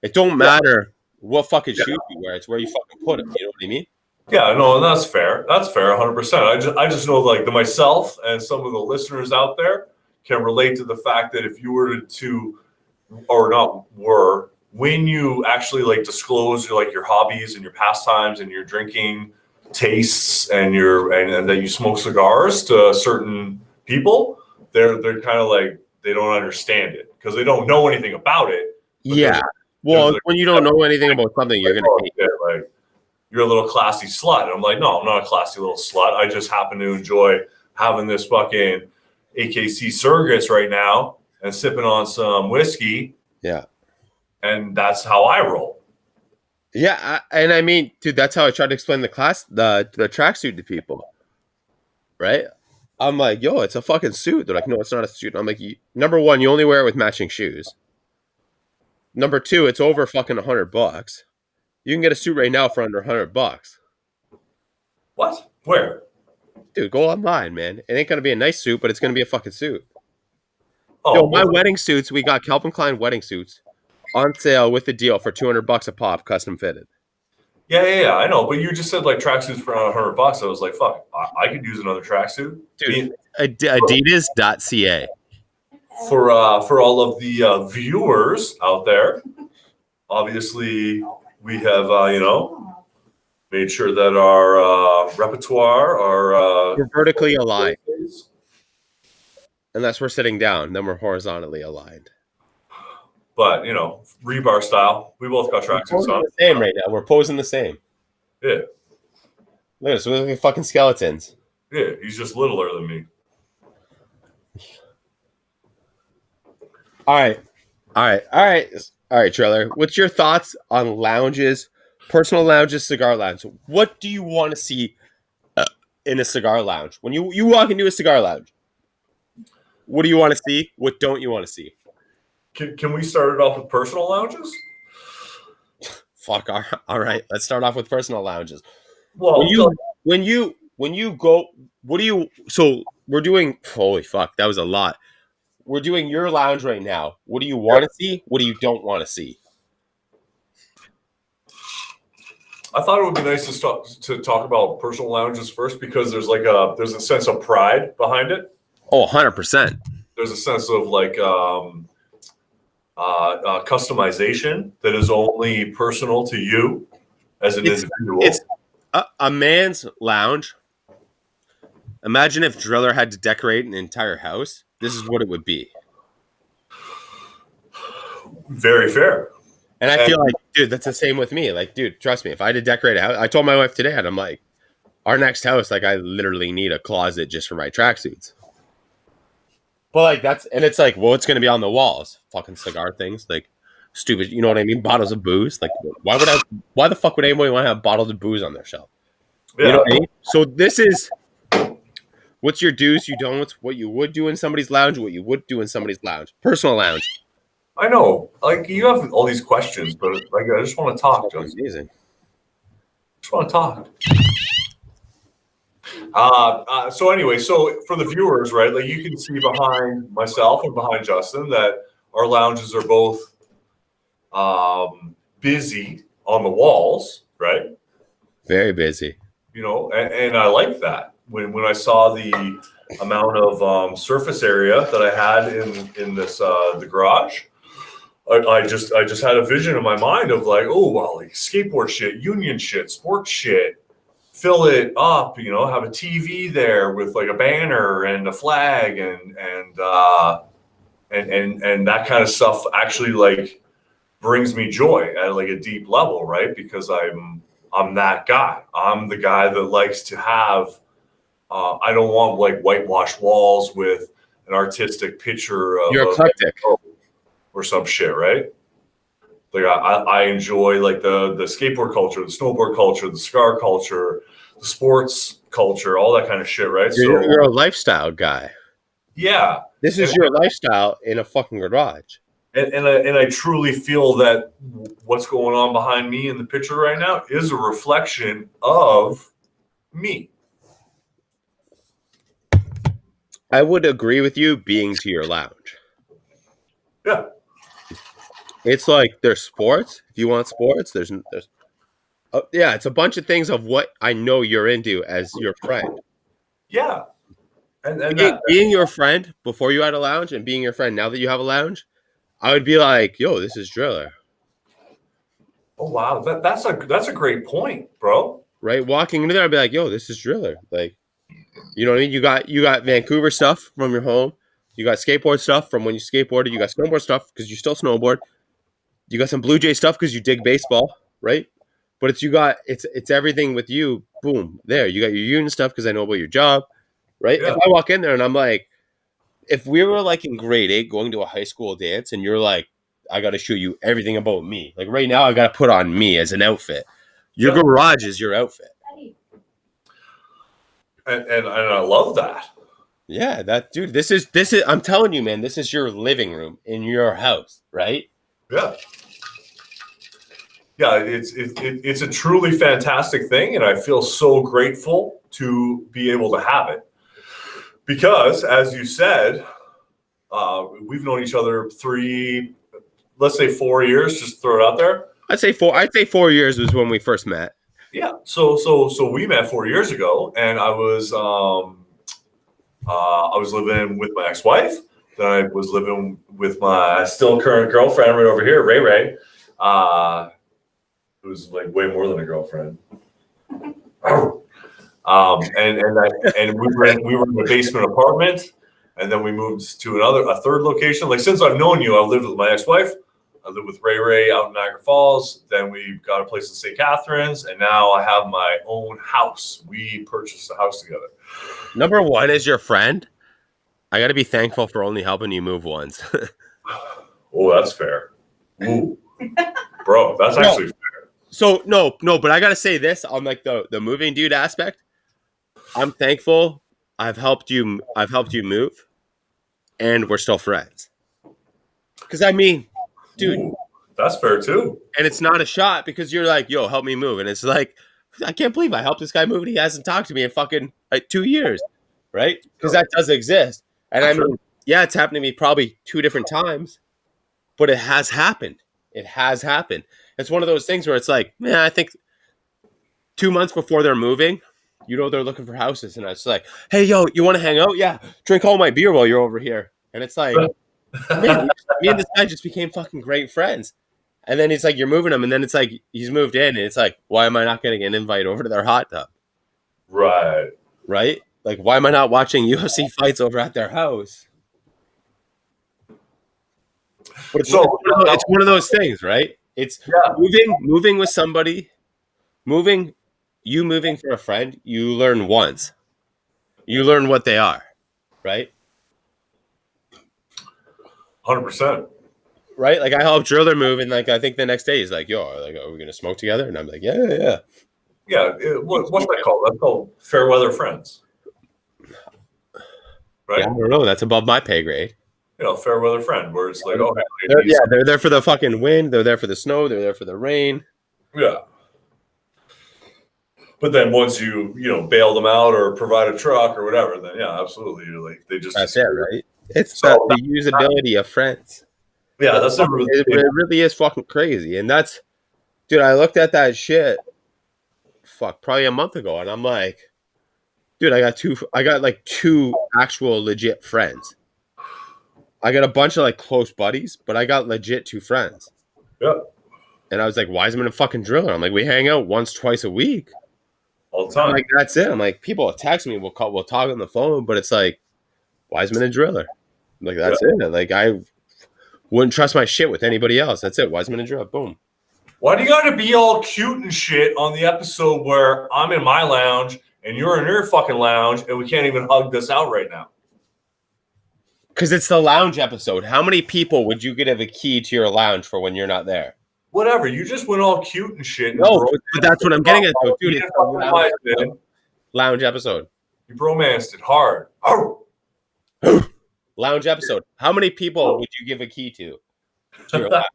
it don't matter what fucking shoes you wear, it's where you fucking put them. You know what I mean? Yeah, no, and that's fair. That's fair, 100%. I just know like the myself and some of the listeners out there can relate to the fact that if you were to, or not were, when you actually like disclose your hobbies and your pastimes and your drinking tastes and and that you smoke cigars to certain people, they're kind of like they don't understand it because they don't know anything about it. Yeah. Well, when you don't know anything about something, you're gonna hate it. Like you're a little classy slut. And I'm like, no, I'm not a classy little slut. I just happen to enjoy having this fucking AKC surrogates right now and sipping on some whiskey. Yeah. And that's how I roll. Yeah, and I mean, dude, that's how I try to explain the tracksuit to people. Right? I'm like, yo, it's a fucking suit. They're like, no, it's not a suit. I'm like, number one, you only wear it with matching shoes. Number two, it's over fucking $100. You can get a suit right now for under $100. What? Where? Dude, go online, man. It ain't gonna be a nice suit, but it's gonna be a fucking suit. Oh, yo, my wedding suits, we got Calvin Klein wedding suits on sale with the deal for $200 a pop, custom fitted. Yeah, I know. But you just said like tracksuits for $100. I was like, fuck, I could use another tracksuit. Dude, Adidas.ca. For all of the viewers out there, obviously we have made sure that our repertoire, we're vertically aligned. Unless we're sitting down, then we're horizontally aligned. But rebar style, we both got tracksuits on. The same right now. We're posing the same. Yeah. Look at us. We're like fucking skeletons. Yeah, he's just littler than me. All right, Trailer. What's your thoughts on lounges, personal lounges, cigar lounge? What do you want to see in a cigar lounge? When you walk into a cigar lounge, what do you want to see? What don't you want to see? Can we start it off with personal lounges? Fuck. All right. Let's start off with personal lounges. Well, when you go, what do you? So we're doing. Holy fuck, that was a lot. We're doing your lounge right now. What do you want to see? What do you don't want to see? I thought it would be nice to talk about personal lounges first because there's a sense of pride behind it. Oh, 100%. There's a sense of like customization that is only personal to you as an individual. It's a man's lounge. Imagine if Driller had to decorate an entire house. This is what it would be. Very fair. And I feel like, dude, that's the same with me. Like, dude, trust me. If I had to decorate a house, I told my wife today, and I'm like, our next house, like, I literally need a closet just for my tracksuits. But like it's like, well, it's gonna be on the walls. Fucking cigar things, like stupid. You know what I mean? Bottles of booze. Like, why the fuck would anybody want to have bottles of booze on their shelf? Yeah. You know what I mean? So this is what's your do's, you don'ts, what you would do in somebody's lounge, what you would do in somebody's lounge, personal lounge. I know, like you have all these questions, but like I just want to talk. Just want to talk. So anyway, so for the viewers, right, like you can see behind myself and behind Justin that our lounges are both busy on the walls, right? Very busy. and I like that. When I saw the amount of surface area that I had in this the garage, I just had a vision in my mind of like, oh well, like skateboard shit, union shit, sports shit, fill it up, have a TV there with like a banner and a flag and that kind of stuff actually like brings me joy at like a deep level, right? Because I'm that guy. I'm the guy that likes to have. I don't want like whitewashed walls with an artistic picture You're of eclectic. or some shit, right? Like I enjoy like the skateboard culture, the snowboard culture, the cigar culture, the sports culture, all that kind of shit, right? You're a lifestyle guy. Yeah, This and is your lifestyle in a fucking garage. I truly feel that what's going on behind me in the picture right now is a reflection of me. I would agree with you being to your lounge. Yeah. It's like there's sports. If you want sports, there's yeah, it's a bunch of things of what I know you're into as your friend. Yeah. And Being your friend before you had a lounge and being your friend now that you have a lounge, I would be like, yo, this is Driller. oh wow, that's a great point, bro. Right? Walking into there, I'd be like, yo, this is Driller. Like, you know what I mean? You got Vancouver stuff from your home. You got skateboard stuff from when you skateboarded. You got snowboard stuff because you still snowboard. You got some Blue Jay stuff because you dig baseball, right? But it's everything with you. Boom, there. You got your union stuff because I know about your job, right? Yeah. If I walk in there and I'm like, if we were like in grade 8 going to a high school dance and you're like, I got to show you everything about me. Like right now, I got to put on me as an outfit. Your Yeah. garage is your outfit. And I love that. Yeah, that dude. This is. I'm telling you, man. This is your living room in your house, right? Yeah. Yeah, it's a truly fantastic thing, and I feel so grateful to be able to have it. Because, as you said, we've known each other let's say 4 years. Just throw it out there. I'd say 4 years was when we first met. Yeah. So we met 4 years ago, and I was living with my ex-wife. Then I was living with my still current girlfriend right over here, Ray Ray. It was like way more than a girlfriend. And we were in the basement apartment, and then we moved to a third location. Like since I've known you, I've lived with my ex-wife. I lived with Ray Ray out in Niagara Falls. Then we got a place in St. Catharines, and now I have my own house. We purchased a house together. Number one is your friend. I got to be thankful for only helping you move once. Oh, that's fair. Ooh. Bro, that's actually fair. So no, but I got to say this on like the moving dude aspect. I'm thankful I've helped you move, and we're still friends. Because I mean, dude, ooh, that's fair too. and it's not a shot because you're like, yo, help me move, and it's like, I can't believe I helped this guy move and he hasn't talked to me in fucking like 2 years, right? Because that does exist, and I mean, yeah, it's happened to me probably 2 different times, but it has happened. It has happened. It's one of those things where it's like, man, I think 2 months before they're moving, they're looking for houses, and it's like, hey, yo, you want to hang out? Yeah, drink all my beer while you're over here, and it's like, man, me and this guy just became fucking great friends. And then it's like you're moving him, and then it's like he's moved in, and it's like, why am I not getting an invite over to their hot tub? Right. Right? Like, why am I not watching UFC fights over at their house? But it's one of those things, right? It's moving with somebody, moving for a friend. You learn once, you learn what they are, right? 100%. Right? Like I helped Driller move, and like I think the next day he's like, "Yo, like, are we gonna smoke together?" And I'm like, "Yeah." Yeah. What's that called? That's called fair weather friends. Right? Yeah, I don't know. That's above my pay grade. Fair weather friend, where it's like, oh, they're there for the fucking wind. They're there for the snow. They're there for the rain. Yeah. But then once you bail them out or provide a truck or whatever, then yeah, absolutely, you're like they just that's it, right? It's the usability of friends. Yeah, that's it really is fucking crazy, and that's, dude. I looked at that shit probably a month ago, and I'm like, dude, I got like two actual legit friends. I got a bunch of like close buddies, but I got legit two friends. Yeah, And I was like, Wiseman and fucking Driller. I'm like, we hang out once, twice a week. all the I'm time. like, that's it. I'm like, people will text me, we'll talk on the phone, but it's like Wiseman and Driller. I'm like, that's it. Like, I wouldn't trust my shit with anybody else. That's it. Wiseman and Driller. Boom. Why do you got to be all cute and shit on the episode where I'm in my lounge and you're in your fucking lounge and we can't even hug this out right now? Because it's the lounge episode. How many people would you give a key to your lounge for when you're not there? Whatever. You just went all cute and shit. And No, but that's what I'm getting at, though, dude. It's the lounge episode. You bromanced it hard. Oh. Lounge episode. How many people would you give a key to your lounge?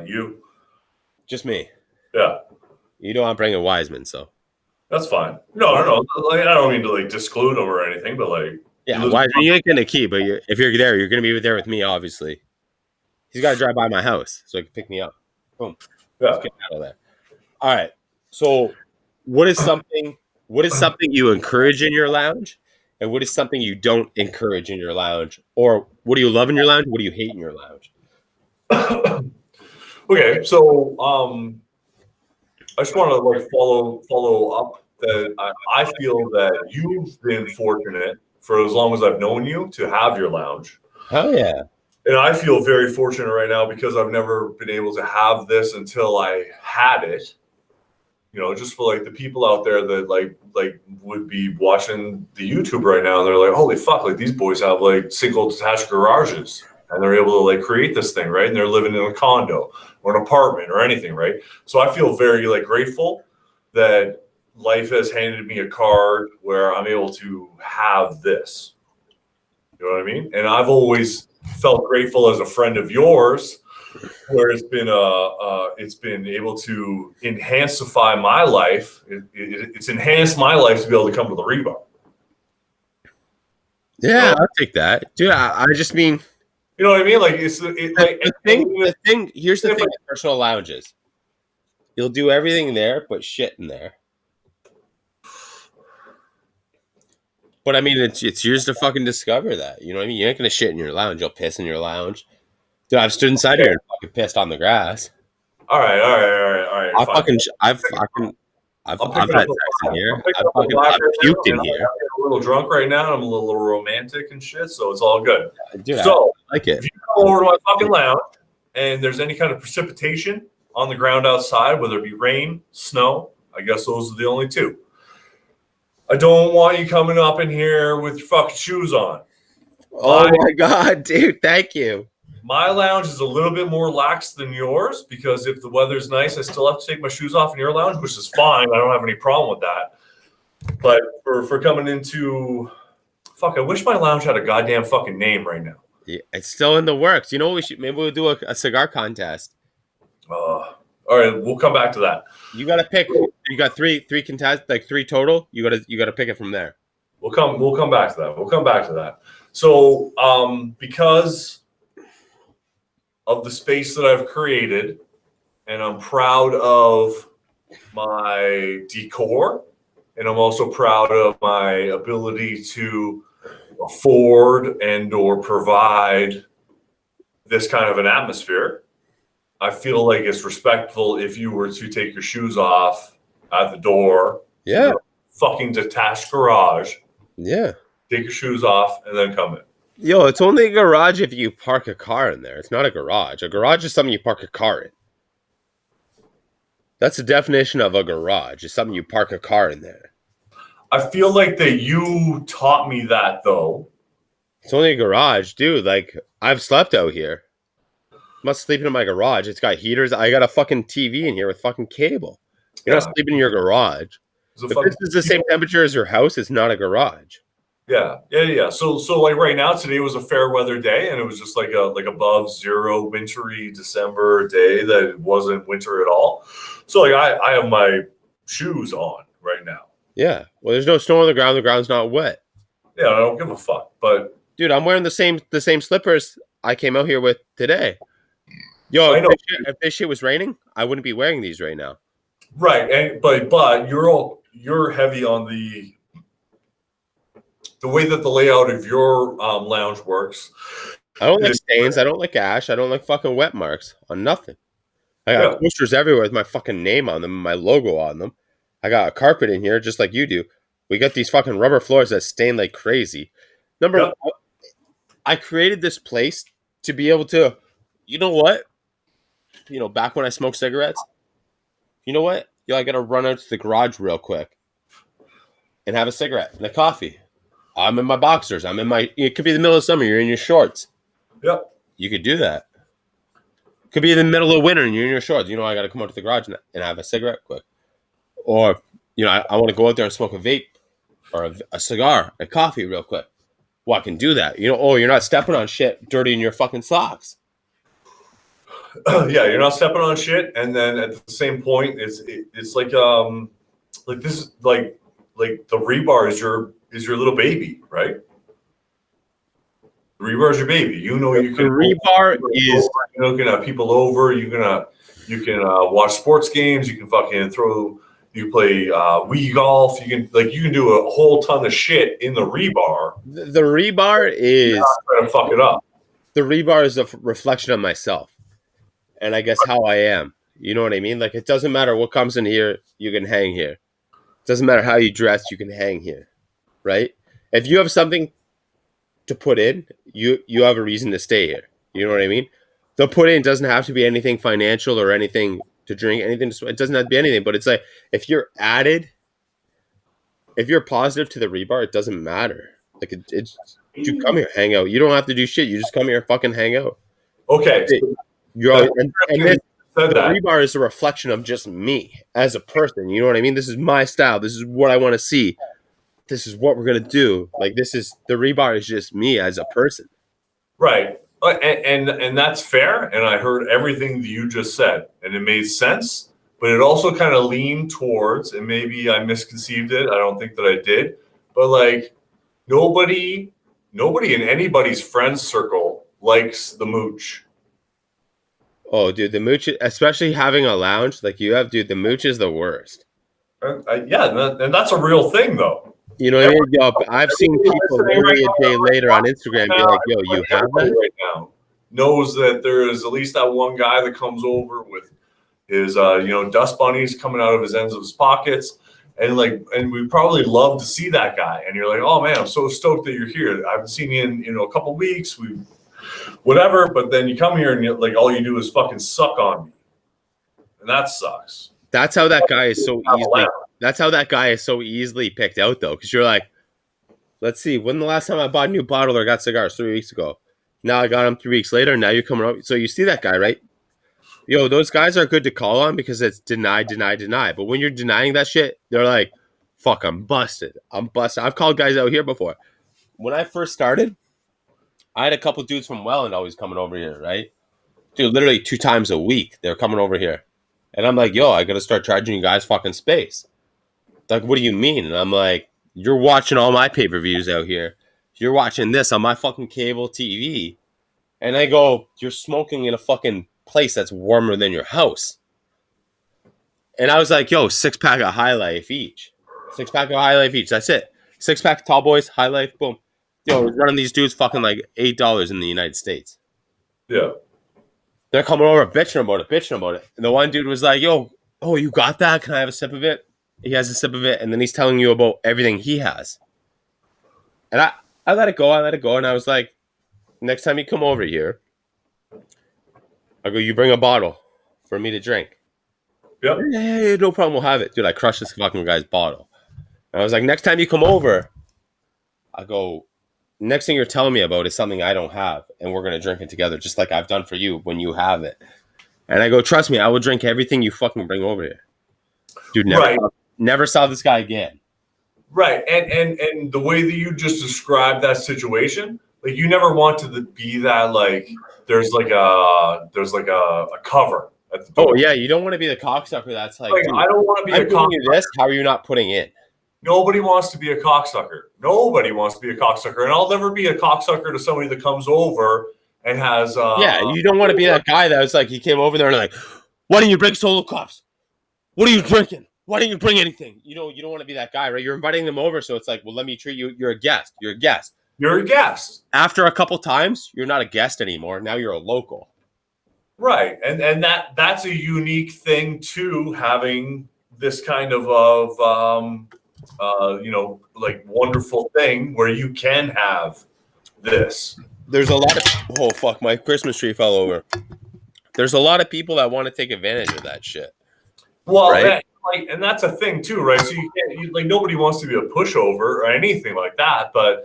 You. Just me. Yeah. You know I'm bringing Wiseman, so. That's fine. No. Like, I don't mean to like disclude him or anything, but like. Yeah, Wiseman, you ain't getting a key, but if you're there, you're going to be there with me, obviously. He's got to drive by my house so he can pick me up. Boom. Yeah. Let's get out of there. All right. So, what is something you encourage in your lounge, and what is something you don't encourage in your lounge, or what do you love in your lounge? What do you hate in your lounge? Okay, so I just want to like follow up that I feel that you've been fortunate for as long as I've known you to have your lounge. Oh yeah. And I feel very fortunate right now because I've never been able to have this until I had it. You know, just for like the people out there that like would be watching the YouTube right now and they're like, holy fuck, like these boys have like single detached garages and they're able to like create this thing, right? And they're living in a condo or an apartment or anything, right? So I feel very like grateful that life has handed me a card where I'm able to have this. You know what I mean? And I've always felt grateful as a friend of yours, where it's been able to enhancify my life. It's enhanced my life to be able to come to the rebar. Yeah, so, I'll take that, dude. I just mean, you know what I mean? Like it's the thing. Here's the thing with personal lounges. You'll do everything there, but shit in there. But I mean, it's yours to fucking discover that. You know what I mean? You ain't gonna shit in your lounge. You'll piss in your lounge. Dude, I've stood inside here and fucking pissed on the grass. All right. I've had sex in here. I've puked in here. I'm a little drunk right now. I'm a little romantic and shit, so it's all good. Dude, so I like it. If you come over to my fucking lounge and there's any kind of precipitation on the ground outside, whether it be rain, snow, I guess those are the only two. I don't want you coming up in here with your fucking shoes on. Oh my God, dude. Thank you. My lounge is a little bit more lax than yours because if the weather's nice, I still have to take my shoes off in your lounge, which is fine. I don't have any problem with that. But for coming into, I wish my lounge had a goddamn fucking name right now. Yeah, it's still in the works. You know what we should? Maybe we'll do a cigar contest. All right, we'll come back to that. You got to pick. You got three contests, like three total. You got to pick it from there. We'll come back to that. So, because of the space that I've created, and I'm proud of my decor, and I'm also proud of my ability to afford and or provide this kind of an atmosphere. I feel like it's respectful if you were to take your shoes off at the door. Yeah. Fucking detached garage. Yeah. Take your shoes off and then come in. Yo, it's only a garage if you park a car in there. It's not a garage. A garage is something you park a car in. That's the definition of a garage. It's something you park a car in there. I feel like that you taught me that, though. It's only a garage, dude. Like, I've slept out here. I'm not sleeping in my garage. It's got heaters. I got a fucking TV in here with fucking cable. You're not sleeping in your garage. If this is the same temperature as your house, it's not a garage. Yeah. So like right now, today was a fair weather day, and it was just like above zero wintry December day that it wasn't winter at all. So like I have my shoes on right now. Yeah. Well, there's no snow on the ground. The ground's not wet. Yeah, I don't give a fuck. But dude, I'm wearing the same slippers I came out here with today. Yo, if this shit was raining, I wouldn't be wearing these right now. Right, and but you're heavy on the way that the layout of your lounge works. I don't like Is, stains. I don't like ash. I don't like fucking wet marks on nothing. I got yeah, posters everywhere with my fucking name on them, my logo on them. I got a carpet in here just like you do. We got these fucking rubber floors that stain like crazy. Number yeah. one, I created this place to be able to, you know what? Back when I smoked cigarettes, you know what? I gotta run out to the garage real quick and have a cigarette and a coffee. I'm in my boxers. It could be the middle of summer. You're in your shorts. Yep. You could do that. Could be in the middle of winter and you're in your shorts. I got to come out to the garage and have a cigarette quick. Or, I want to go out there and smoke a vape or a cigar, a coffee real quick. Well, I can do that. You're not stepping on shit dirty in your fucking socks. Yeah, you're not stepping on shit, and then at the same point, it's like this is like the rebar is your little baby, right? The rebar is your baby. You The can rebar is you can have people over. You can watch sports games. You can fucking throw. You play Wii golf. You can do a whole ton of shit in the rebar. the rebar is Trying to fuck it up. the rebar is a reflection of myself, and I guess how I am. You know what I mean? Like it doesn't matter what comes in here, you can hang here. It doesn't matter how you dress, you can hang here, right? If you have something to put in, you have a reason to stay here. You know what I mean? The put in doesn't have to be anything financial or anything to drink, anything. It doesn't have to be anything. But it's like if you're positive to the rebar, it doesn't matter. Like it's you come here, hang out. You don't have to do shit. You just come here and fucking hang out. Okay, The rebar is a reflection of just me as a person. You know what I mean? This is my style. This is what I want to see. This is what we're gonna do. Like the rebar is just me as a person. right. And that's fair. And I heard everything that you just said, and it made sense. But it also kind of leaned towards, and maybe I misconceived it. I don't think that I did. But like nobody in anybody's friend circle likes the mooch. Oh, dude, the mooch, especially having a lounge like you have, dude, the mooch is the worst. Yeah, and that's a real thing, though. You know what I mean? Yo, I've seen people literally a day later on Instagram be like, yo, you have that? Right now knows that there is at least that one guy that comes over with his, dust bunnies coming out of his ends of his pockets. And we probably love to see that guy. And you're like, oh man, I'm so stoked that you're here. I haven't seen you in a couple weeks. Whatever. But then you come here and all you do is fucking suck on me. And that sucks. That's how that guy is so easily. That's how that guy is so easily picked out, though, because you're like, let's see, when the last time I bought a new bottle or got cigars 3 weeks ago. Now I got them 3 weeks later. Now you're coming up. So you see that guy, right? Yo, those guys are good to call on because it's deny, deny, deny. But when you're denying that shit, they're like, fuck, I'm busted. I've called guys out here before. When I first started, I had a couple dudes from Welland always coming over here, right? Dude, literally 2 times a week, they're coming over here. And I'm like, yo, I got to start charging you guys fucking space. Like, what do you mean? And I'm like, you're watching all my pay-per-views out here. You're watching this on my fucking cable TV. And I go, you're smoking in a fucking place that's warmer than your house. And I was like, yo, 6-pack of High Life each. 6-pack of High Life each. That's it. 6-pack of Tall Boys, High Life, boom. Yo, we're running these dudes fucking like $8 in the United States. Yeah. They're coming over bitching about it. And the one dude was like, yo, oh, you got that? Can I have a sip of it? He has a sip of it, and then he's telling you about everything he has. And I let it go, and I was like, next time you come over here, I go, you bring a bottle for me to drink. Yep. Yeah, no problem, we'll have it. Dude, I crushed this fucking guy's bottle. And I was like, next time you come over, I go, next thing you're telling me about is something I don't have, and we're going to drink it together, just like I've done for you when you have it. And I go, trust me, I will drink everything you fucking bring over here. Dude, never saw this guy again. Right. And the way that you just described that situation, like you never wanted to be that, like there's like a cover at the door. Oh yeah, you don't want to be the cocksucker that's like dude, I don't want to be a cocksucker. This, how are you not putting in? Nobody wants to be a cocksucker. Nobody wants to be a cocksucker. And I'll never be a cocksucker to somebody that comes over and has yeah, you don't want to be that guy that was like he came over there and like, why didn't you bring solo cups? What are you drinking? Why didn't you bring anything? You know, you don't want to be that guy, right? You're inviting them over, so it's like, well, let me treat you. You're a guest. You're a guest. You're a guest. After a couple times, you're not a guest anymore. Now you're a local. Right. And that's a unique thing too, having this kind of like wonderful thing where you can have this. There's a lot of oh fuck, my Christmas tree fell over. There's a lot of people that want to take advantage of that shit. Well, right? and that's a thing too, right? So like nobody wants to be a pushover or anything like that, but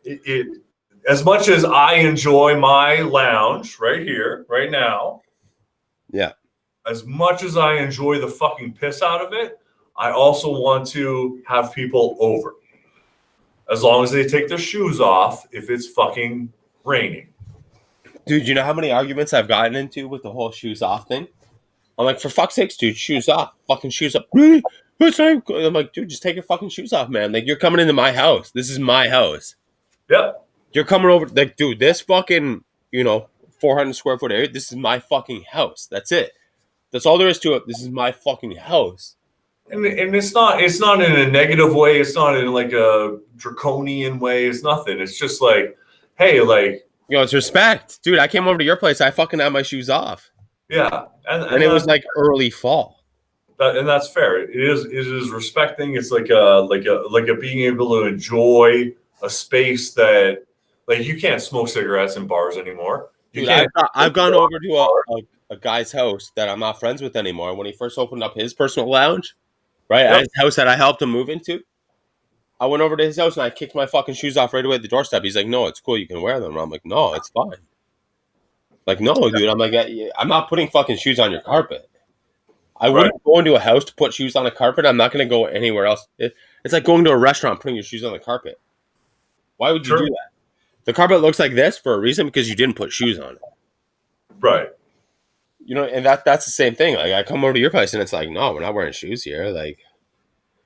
it as much as I enjoy my lounge right here, right now, yeah, as much as I enjoy the fucking piss out of it, I also want to have people over. As long as they take their shoes off if it's fucking raining. Dude, you know how many arguments I've gotten into with the whole shoes off thing? I'm like, for fuck's sakes, dude, shoes off. Fucking shoes up. Really? I'm like, dude, just take your fucking shoes off, man. Like, you're coming into my house. This is my house. Yep. You're coming over. Like, dude, this fucking, 400 square foot area, this is my fucking house. That's it. That's all there is to it. This is my fucking house. And it's not in a negative way. It's not in like a draconian way. It's nothing. It's just like, hey, like, it's respect. Dude, I came over to your place. I fucking had my shoes off. Yeah. And it was like early fall. And that's fair. It is respecting. It's like a being able to enjoy a space that, like, you can't smoke cigarettes in bars anymore. Dude, I've gone over to a guy's house that I'm not friends with anymore. When he first opened up his personal lounge, right, at his house that I helped him move into, I went over to his house and I kicked my fucking shoes off right away at the doorstep. He's like, no, it's cool. You can wear them. And I'm like, no, it's fine. Like, no, dude. I'm like, I'm not putting fucking shoes on your carpet. I wouldn't go into a house to put shoes on a carpet. I'm not going to go anywhere else. It's like going to a restaurant, putting your shoes on the carpet. Why would you do that? The carpet looks like this for a reason, because you didn't put shoes on it. Right. And that's the same thing. Like, I come over to your place and it's like, no, we're not wearing shoes here. Like,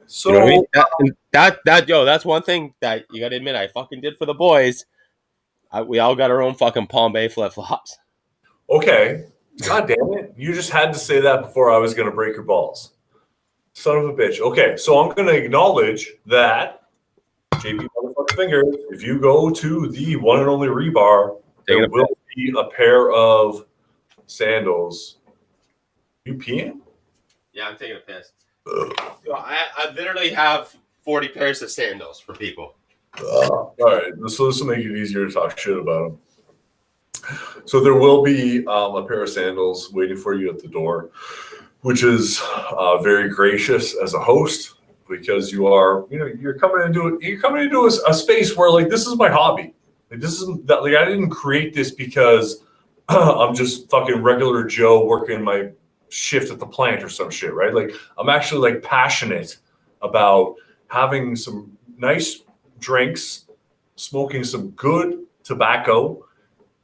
so you know what I mean? That's one thing that you got to admit I fucking did for the boys. We all got our own fucking Palm Bay flip-flops. Okay. God damn it. You just had to say that before I was going to break your balls. Son of a bitch. Okay, so I'm going to acknowledge that, JP motherfucking fingers, if you go to the one and only Rebar, there will be a pair of sandals. You peeing? Yeah, I'm taking a piss. I literally have 40 pairs of sandals for people. All right, so this will make it easier to talk shit about them. So there will be a pair of sandals waiting for you at the door, which is very gracious as a host, because you're coming into a space where, like, this is my hobby. Like, this isn't that, like, I didn't create this because I'm just fucking regular Joe working my shift at the plant or some shit, right? Like, I'm actually, like, passionate about having some nice drinks, smoking some good tobacco,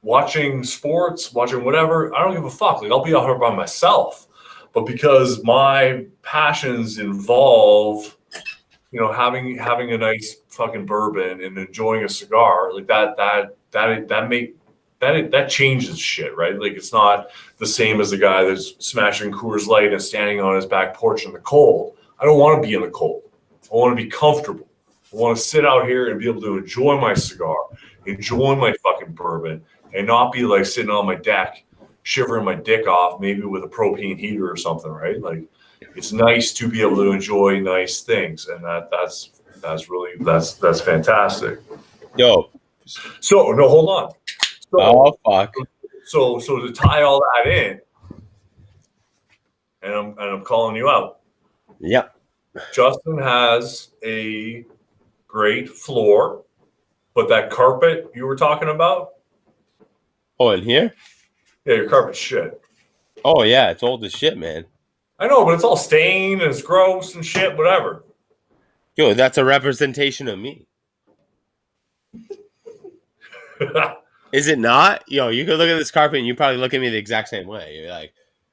watching sports, watching whatever. I don't give a fuck. Like, I'll be out here by myself. But because my passions involve, having a nice fucking bourbon and enjoying a cigar, like that changes shit, right? Like, it's not the same as the guy that's smashing Coors Light and standing on his back porch in the cold. I don't want to be in the cold. I want to be comfortable. I want to sit out here and be able to enjoy my cigar, enjoy my fucking bourbon, and not be like sitting on my deck, shivering my dick off, maybe with a propane heater or something, right? Like, it's nice to be able to enjoy nice things, and that's fantastic. Yo. So no, hold on. Fuck. So to tie all that in, and I'm calling you out. Yep. Justin has a great floor, but that carpet you were talking about. Oh, in here? Yeah, your carpet's shit. Oh yeah, it's old as shit, man. I know, but it's all stained and it's gross and shit, whatever. Yo, that's a representation of me. Is it not? Yo, you could look at this carpet and you probably look at me the exact same way. You're like,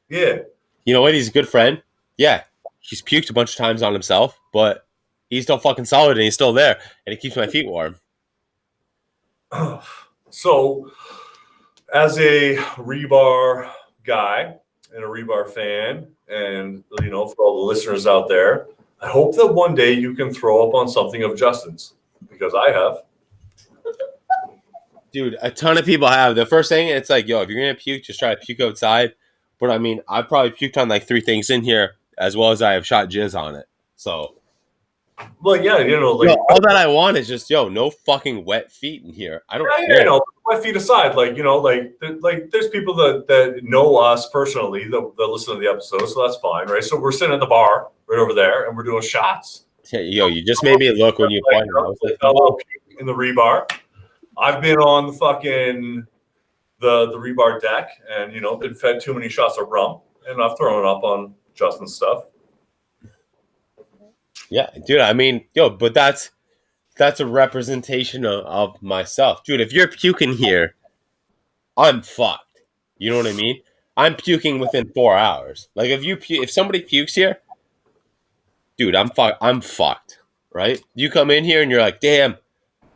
yeah. You know what? He's a good friend. Yeah, he's puked a bunch of times on himself, but he's still fucking solid and he's still there, and he keeps my feet warm. So, as a Rebar guy and a Rebar fan, and for all the listeners out there, I hope that one day you can throw up on something of Justin's, because I have. Dude, a ton of people have. The first thing, it's like, yo, if you're gonna puke, just try to puke outside. But I mean, I've probably puked on like 3 things in here, as well as I have shot jizz on it. So, Well, yeah, all that I want is just, no fucking wet feet in here. I don't care. my feet aside, there's people that know us personally that listen to the episode, so that's fine, right? So we're sitting at the bar right over there, and we're doing shots. Yeah, you just made me look when you pointed. I was like, oh. In the Rebar. I've been on the fucking the Rebar deck, and been fed too many shots of rum, and I've thrown it up on Justin's stuff. Yeah, dude. I mean, but that's a representation of myself, dude. If you're puking here, I'm fucked. You know what I mean? I'm puking within 4 hours. Like if somebody pukes here, dude, I'm fucked. Right? You come in here and you're like, damn.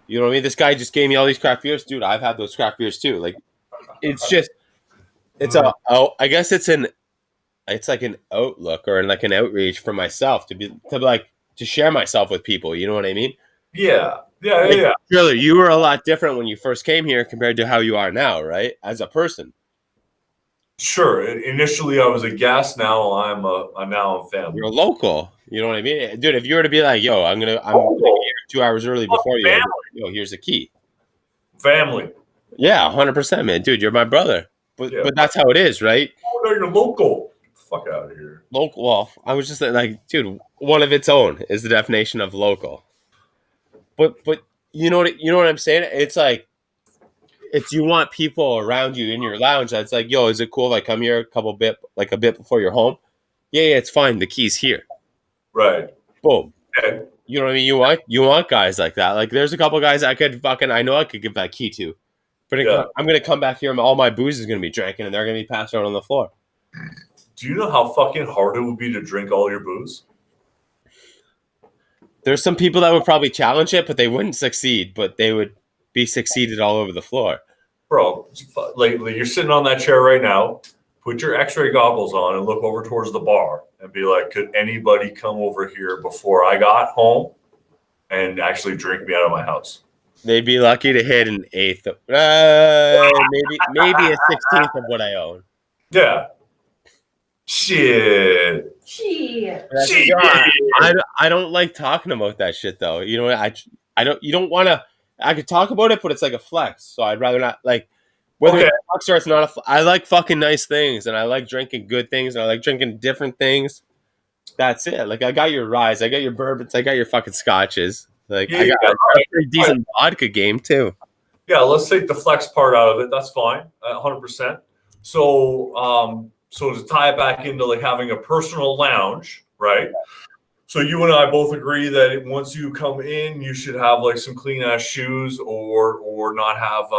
You know what I mean? This guy just gave me all these craft beers, dude. I've had those craft beers too. Like, it's I guess it's like an outlook or like an outreach for myself to share myself with people. You know what I mean? Yeah. Triller, you were a lot different when you first came here compared to how you are now, right? As a person. Sure. Initially, I was a guest. Now I'm family. You're a local. You know what I mean, dude? If you were to be like, yo, I'm gonna be here 2 hours early before you. Yo, here's the key. Family. Yeah, 100%, man, dude. You're my brother. But that's how it is, right? Oh no, you're local. Fuck out of here. Local. Well, I was just like, dude, one of its own is the definition of local. But you know what I'm saying? It's like, you want people around you in your lounge that's like, yo, is it cool? Like, come here a bit before you're home. Yeah, it's fine. The key's here. Right. Boom. Okay. You know what I mean? You want guys like that. Like, there's a couple guys I know I could give that key to. But I'm going to come back here and all my booze is going to be drinking and they're going to be passed out on the floor. Do you know how fucking hard it would be to drink all your booze? There's some people that would probably challenge it, but they wouldn't succeed. But they would be succeeded all over the floor. Bro, like you're sitting on that chair right now. Put your X-ray goggles on and look over towards the bar and be like, could anybody come over here before I got home and actually drink me out of my house? They'd be lucky to hit an eighth of, maybe a 16th of what I own. Yeah. Shit. I don't like talking about that shit though. You know, I don't. You don't want to. I could talk about it, but it's like a flex. So I'd rather not. Like, whether it's a flex or it's not I like fucking nice things, and I like drinking good things, and I like drinking different things. That's it. Like, I got your ryes, I got your bourbons, I got your fucking scotches. Like, I got a pretty decent vodka game too. Yeah, let's take the flex part out of it. That's fine, 100%. So, so to tie it back into like having a personal lounge, right? So you and I both agree that once you come in, you should have like some clean ass shoes, or not have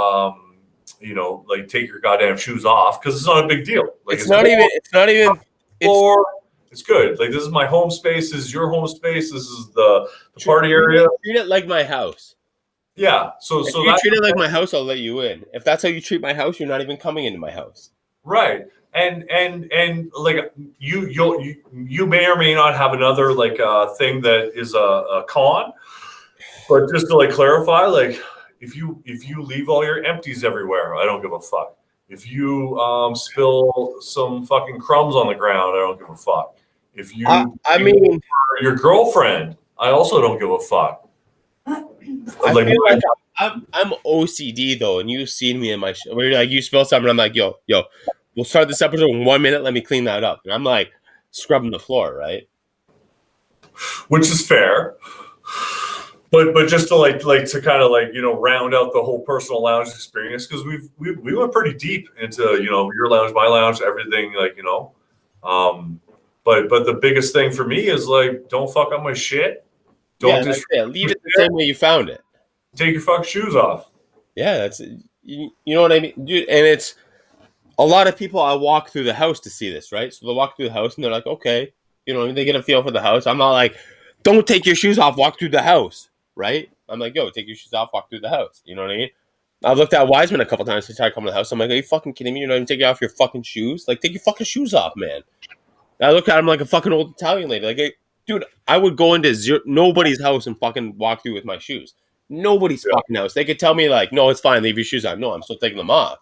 like take your goddamn shoes off, because it's not a big deal. Like, it's not even. It's good. Like, this is my home space. This is your home space. This is the party area. Treat it like my house. Yeah. So if you treat it like my house, I'll let you in. If that's how you treat my house, you're not even coming into my house. Right. And like you may or may not have another like thing that is a con, but just to like clarify, like if you leave all your empties everywhere, I don't give a fuck. If you spill some fucking crumbs on the ground, I don't give a fuck. If you your girlfriend, I also don't give a fuck. I'm OCD though, and you've seen me in my where you're like, you spill something, I'm like, yo, we'll start this episode in 1 minute. Let me clean that up. And I'm like scrubbing the floor, right? Which is fair. But just to like to kind of like, round out the whole personal lounge experience, because we went pretty deep into, your lounge, my lounge, everything, like, but the biggest thing for me is like, don't fuck up my shit. Don't leave it the same way you found it. Take your fucking shoes off. Yeah, that's you know what I mean, dude. And it's a lot of people. I walk through the house to see this, right? So they walk through the house and they're like, okay, they get a feel for the house. I'm not like, don't take your shoes off, walk through the house, right? I'm like, yo, take your shoes off, walk through the house. You know what I mean? I've looked at Wiseman a couple times to try to come to the house. I'm like, are you fucking kidding me? You're not even taking off your fucking shoes? Like, take your fucking shoes off, man. And I look at him like a fucking old Italian lady. Like, hey, dude, I would go into nobody's house and fucking walk through with my shoes. Nobody's fucking house. They could tell me like, no, it's fine. Leave your shoes on. No, I'm still taking them off.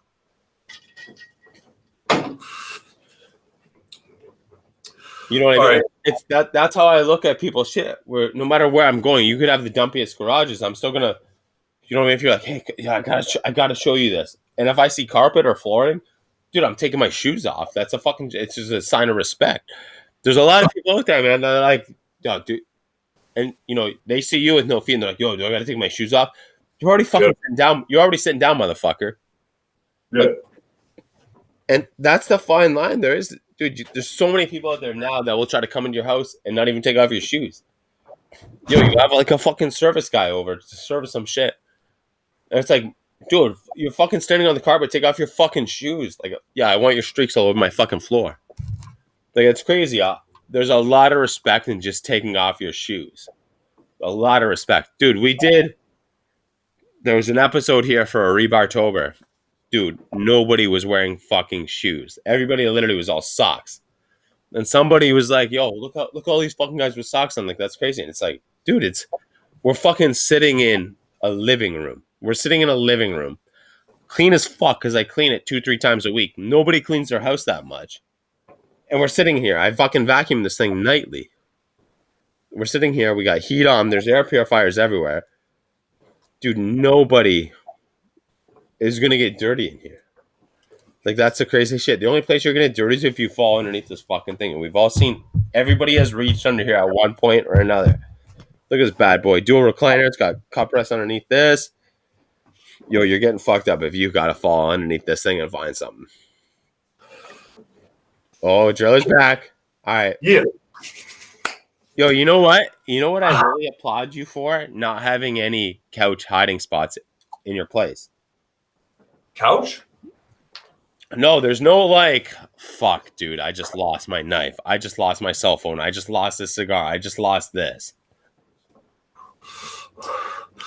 You know what I mean? Right. It's that's how I look at people's shit. Where no matter where I'm going, you could have the dumpiest garages. I'm still gonna, you know what I mean? If you're like, hey, yeah, I gotta show you this. And if I see carpet or flooring, dude, I'm taking my shoes off. That's a fucking. It's just a sign of respect. There's a lot of people out there, man, that are like, yo, dude, and you know they see you with no feet, and they're like, yo, do I gotta take my shoes off? You're already fucking sitting down. You're already sitting down, motherfucker. Yeah. And that's the fine line there is. Dude, there's so many people out there now that will try to come into your house and not even take off your shoes. Yo, you have like a fucking service guy over to service some shit. And it's like, dude, you're fucking standing on the carpet, take off your fucking shoes. Like, yeah, I want your streaks all over my fucking floor. Like, it's crazy. There's a lot of respect in just taking off your shoes. A lot of respect. Dude, there was an episode here for a Rebartober. Dude, nobody was wearing fucking shoes. Everybody literally was all socks. And somebody was like, yo, look all these fucking guys with socks on. Like, that's crazy. And it's like, dude, we're fucking sitting in a living room. We're sitting in a living room. Clean as fuck, because I clean it 2-3 times a week. Nobody cleans their house that much. And we're sitting here. I fucking vacuum this thing nightly. We're sitting here. We got heat on. There's air purifiers everywhere. Dude, nobody is going to get dirty in here. Like, that's the crazy shit. The only place you're going to get dirty is if you fall underneath this fucking thing. And we've all seen, everybody has reached under here at one point or another. Look at this bad boy. Dual recliner. It's got cup rest underneath this. Yo, you're getting fucked up if you got to fall underneath this thing and find something. Oh, Driller's back. All right. Yeah. Yo, you know what? You know what I really applaud you for? Not having any couch hiding spots in your place. Couch? No, there's no like, fuck, dude, I just lost my knife. I just lost my cell phone. I just lost this cigar. I just lost this.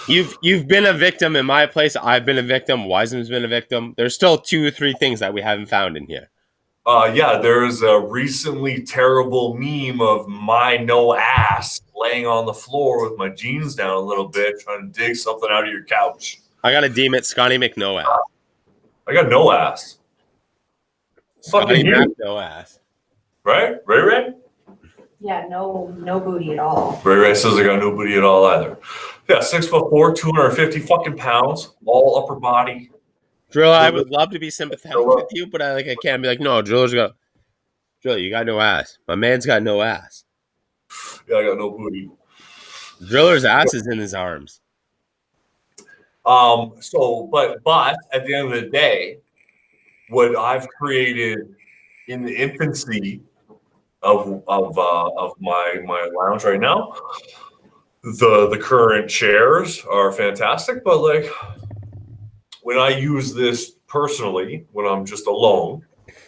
You've been a victim in my place. I've been a victim. Wiseman's been a victim. There's still 2 or 3 things that we haven't found in here. Yeah, there's a recently terrible meme of my no ass laying on the floor with my jeans down a little bit, trying to dig something out of your couch. I gotta deem it Scotty McNo ass. I got no ass. Scotty no ass. Right? Ray? Yeah, no booty at all. Ray says I got no booty at all either. Yeah, 6'4", 250 fucking pounds, all upper body. Driller, I would love to be sympathetic with you, but I can't be like, no, Driller, you got no ass. My man's got no ass. Yeah, I got no booty. Driller's ass is in his arms. But at the end of the day, what I've created in the infancy of my lounge right now, the current chairs are fantastic, but like when I use this personally, when I'm just alone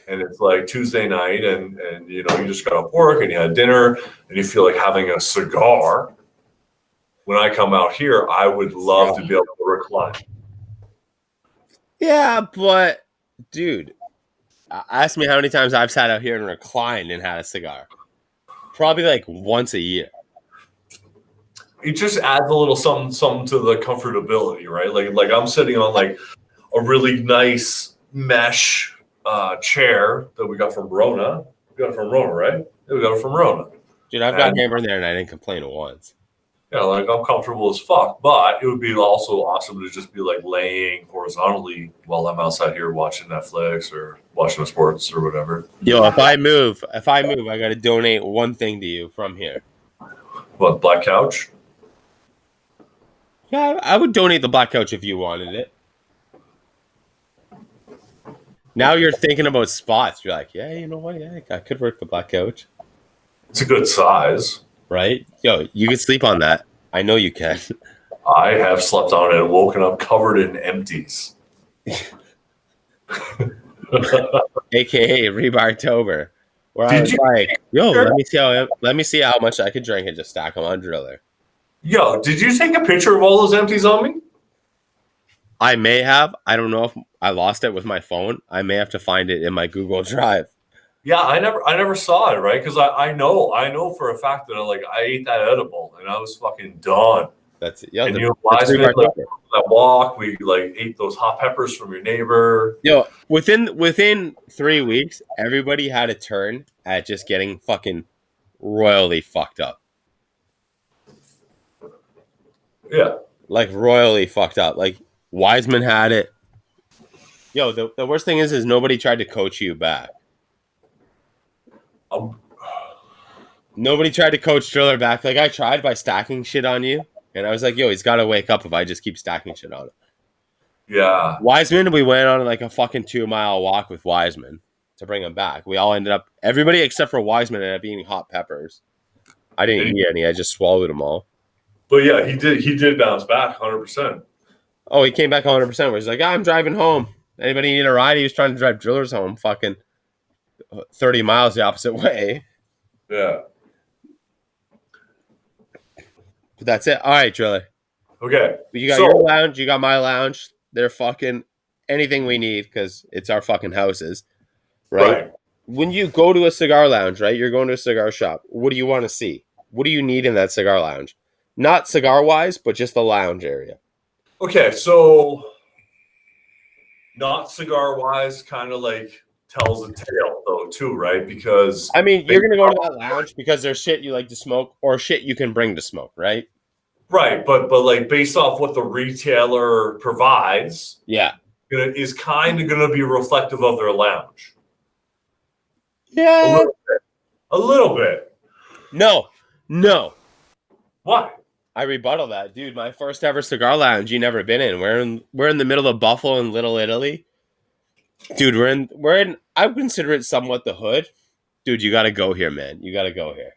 and it's like Tuesday night and you know, you just got off work and you had dinner and you feel like having a cigar, when I come out here, I would love to be able to recline. Yeah, but dude, ask me how many times I've sat out here and reclined and had a cigar. Probably like once a year. It just adds a little something to the comfortability, right? Like I'm sitting on like a really nice mesh chair that we got from Rona. We got it from Rona, right? Yeah, we got it from Rona. Dude, I've got hammer in there and I didn't complain once. Yeah, like I'm comfortable as fuck, but it would be also awesome to just be like laying horizontally while I'm outside here watching Netflix or watching the sports or whatever. Yo, if I move, I got to donate one thing to you from here. What, black couch? Yeah, I would donate the black couch if you wanted it. Now you're thinking about spots. You're like, yeah, you know what? Yeah, I could work the black couch. It's a good size. Right? Yo, you can sleep on that. I know you can. I have slept on it and woken up covered in empties. AKA Rebartober. Where I was like, yo, let me see how much I could drink and just stack them on Driller. Yo, did you take a picture of all those empties on me? I may have. I don't know if I lost it with my phone. I may have to find it in my Google Drive. Yeah, I never saw it, right? Because I know for a fact that I ate that edible and I was fucking done. That's it. Yo, And the Wiseman, three-bar chopper. that walk, we ate those hot peppers from your neighbor. Yo, within 3 weeks, everybody had a turn at just getting fucking royally fucked up. Yeah. Like royally fucked up. Like Wiseman had it. Yo, the worst thing is nobody tried to coach you back. Um, Nobody tried to coach Driller back. Like I tried by stacking shit on you, and I was like, yo, he's got to wake up if I just keep stacking shit on him. yeah. Wiseman, we went on like a fucking 2-mile walk with Wiseman to bring him back. We all ended up, everybody except for Wiseman ended up eating hot peppers. I didn't eat any. I just swallowed them all. But yeah, he did bounce back 100%. Oh, he came back 100%. Where he's like, I'm driving home. Anybody need a ride? He was trying to drive Drillers home fucking 30 miles the opposite way. Yeah. But that's it. All right, Driller. Okay. You got your lounge. You got my lounge. They're fucking anything we need because it's our fucking houses. Right? When you go to a cigar lounge, right? You're going to a cigar shop. What do you want to see? What do you need in that cigar lounge? Not cigar-wise, but just the lounge area. Okay, so not cigar-wise, kind of like tells a tale though too, right? Because I mean, you're gonna go to that lounge because there's shit you like to smoke or shit you can bring to smoke, right? right, but like based off what the retailer provides, Yeah. is kind of going to be reflective of their lounge. Yeah. A little bit. No. Why? I rebuttal that, dude. My first ever cigar lounge you never been in. We're in the middle of Buffalo in Little Italy. Dude, we're in I would consider it somewhat the hood. Dude, you gotta go here, man. You gotta go here.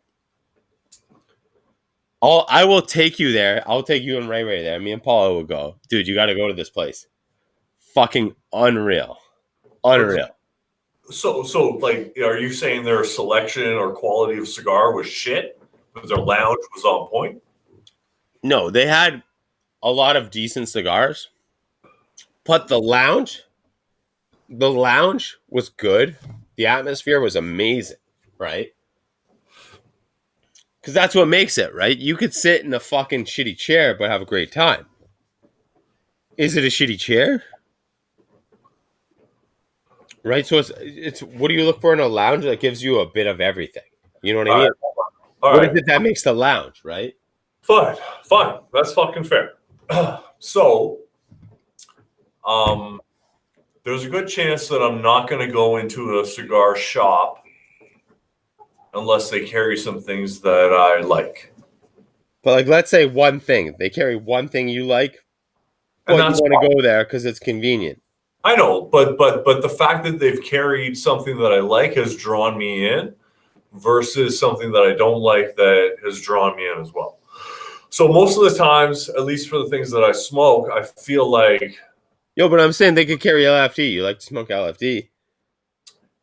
I will take you there. I'll take you and Ray there. Me and Paula will go. Dude, you gotta go to this place. Fucking unreal. Unreal. So like, are you saying their selection or quality of cigar was shit, but their lounge was on point? No, they had a lot of decent cigars, but the lounge was good. The atmosphere was amazing, right? Because that's what makes it, right? You could sit in a fucking shitty chair but have a great time. Is it a shitty chair? Right? So it's what do you look for in a lounge that gives you a bit of everything? You know what I mean? What is it that makes the lounge, right? Fine. That's fucking fair. So, there's a good chance that I'm not going to go into a cigar shop unless they carry some things that I like. But like, let's say one thing. They carry one thing you like, but you want to go there because it's convenient. I know, but the fact that they've carried something that I like has drawn me in versus something that I don't like that has drawn me in as well. So most of the times, at least for the things that I smoke, I feel like... Yo, but I'm saying they could carry LFD. You like to smoke LFD.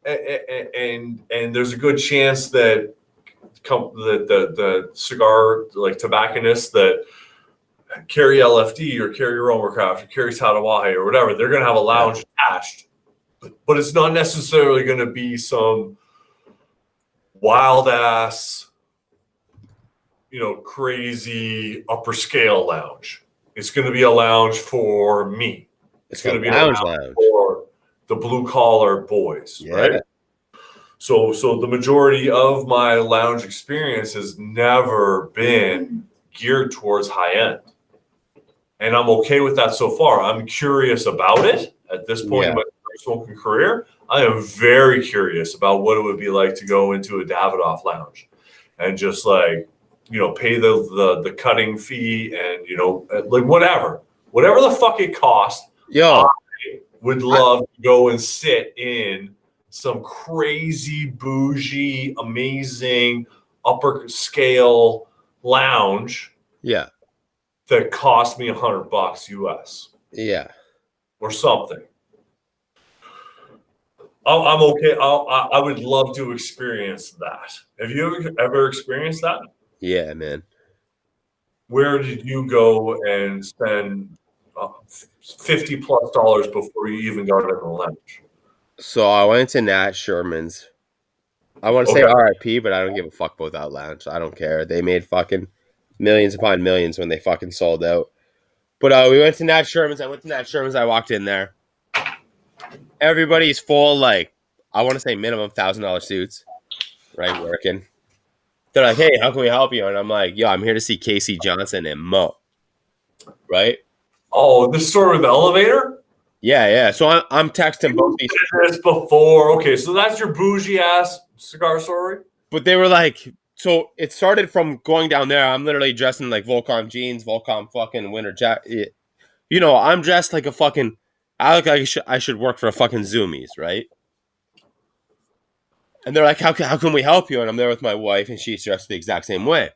And there's a good chance that the cigar, like tobacconists that carry LFD or carry Romercraft or carry Tatawahe or whatever, they're going to have a lounge attached. But it's not necessarily going to be some wild-ass, crazy upper scale lounge. It's going to be a lounge for me. It's going to be a lounge for the blue-collar boys, right? So the majority of my lounge experience has never been geared towards high-end. And I'm okay with that so far. I'm curious about it at this point in my smoking career. I am very curious about what it would be like to go into a Davidoff lounge and just like, pay the cutting fee and, like whatever the fuck it costs. I would love to go and sit in some crazy bougie, amazing upper scale lounge. Yeah. That cost me $100 US. Yeah. Or something. I'm okay. I would love to experience that. Have you ever experienced that? Yeah, man. Where did you go and spend $50+ before you even got in the lounge. So I went to Nat Sherman's. I want to say Okay. RIP, but I don't give a fuck about that lounge. I don't care. They made fucking millions upon millions when they fucking sold out. But we went to Nat Sherman's. I went to Nat Sherman's. I walked in there. Everybody's full, like, I want to say minimum $1,000 suits, right? Working. They're like, hey, how can we help you? And I'm like, yo, I'm here to see Casey Johnson and Mo, right? Oh, the store with the elevator? Yeah. So I'm texting both these. This before. Okay, so that's your bougie ass cigar story? But they were like, so it started from going down there. I'm literally dressed in like Volcom jeans, Volcom fucking winter jacket. You know, I'm dressed like a fucking. I look like I should work for a fucking Zoomies, right? And they're like, how can we help you? And I'm there with my wife, and she's dressed the exact same way.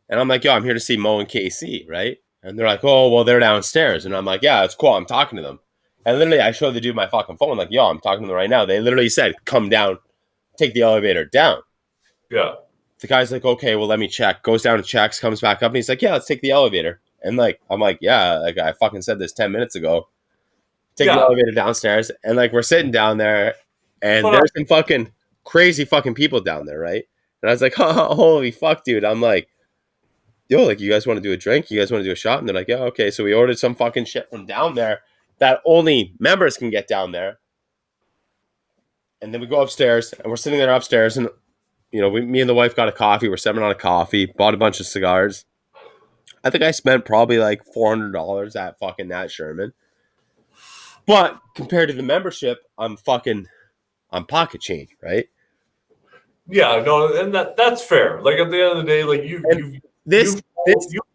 And I'm like, yo, I'm here to see Mo and KC, right? And they're like, oh, well, they're downstairs. And I'm like, yeah, it's cool. I'm talking to them. And literally, I showed the dude my fucking phone, like, yo, I'm talking to them right now. They literally said, come down, take the elevator down. Yeah. The guy's like, okay, well, let me check. Goes down and checks, comes back up, and he's like, yeah, let's take the elevator. And like, I'm like, yeah, like I fucking said this 10 minutes ago. Take the elevator downstairs. And like, we're sitting down there, and there's some fucking crazy fucking people down there, right? And I was like, oh, holy fuck, dude. I'm like, yo, like, you guys want to do a drink? You guys want to do a shot? And they're like, yeah, okay. So we ordered some fucking shit from down there that only members can get down there. And then we go upstairs, and we're sitting there upstairs, and you know, me and the wife got a coffee. We're sipping on a coffee. Bought a bunch of cigars. I think I spent probably like $400 at fucking Nat Sherman. But compared to the membership, I'm pocket change, right? Yeah, no, and that's fair. Like at the end of the day, like you've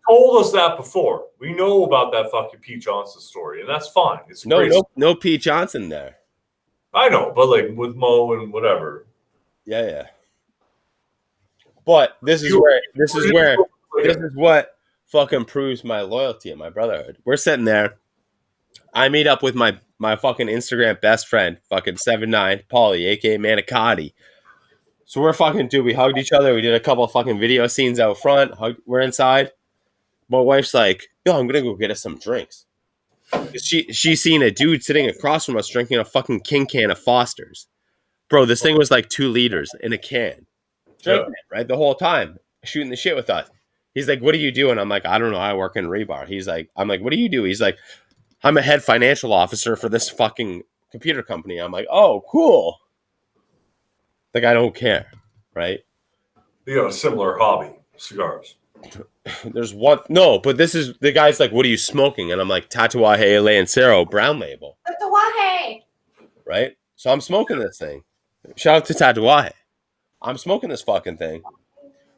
told us that before. We know about that fucking Pete Johnson story, and that's fine. It's no Pete Johnson there. I know, but like with Mo and whatever. Yeah. But this is what fucking proves my loyalty and my brotherhood. We're sitting there. I meet up with my fucking Instagram best friend, fucking 7'9", Paulie, aka Manicotti. So we're fucking we hugged each other. We did a couple of fucking video scenes out front. We're inside. My wife's like, yo, I'm gonna go get us some drinks. She's seen a dude sitting across from us drinking a fucking king can of Foster's. Bro, this thing was like 2 liters in a can. Drinking it, right? The whole time. Shooting the shit with us. He's like, what do you do? And I'm like, I don't know. I work in rebar. I'm like, what do you do? He's like, I'm a head financial officer for this fucking computer company. I'm like, oh, cool. Like, I don't care, right? You got a similar hobby, cigars. There's one. No, but this is, the guy's like, what are you smoking? And I'm like, Tatuaje Lancero brown label. Tatuaje! Right? So I'm smoking this thing. Shout out to Tatuaje. I'm smoking this fucking thing.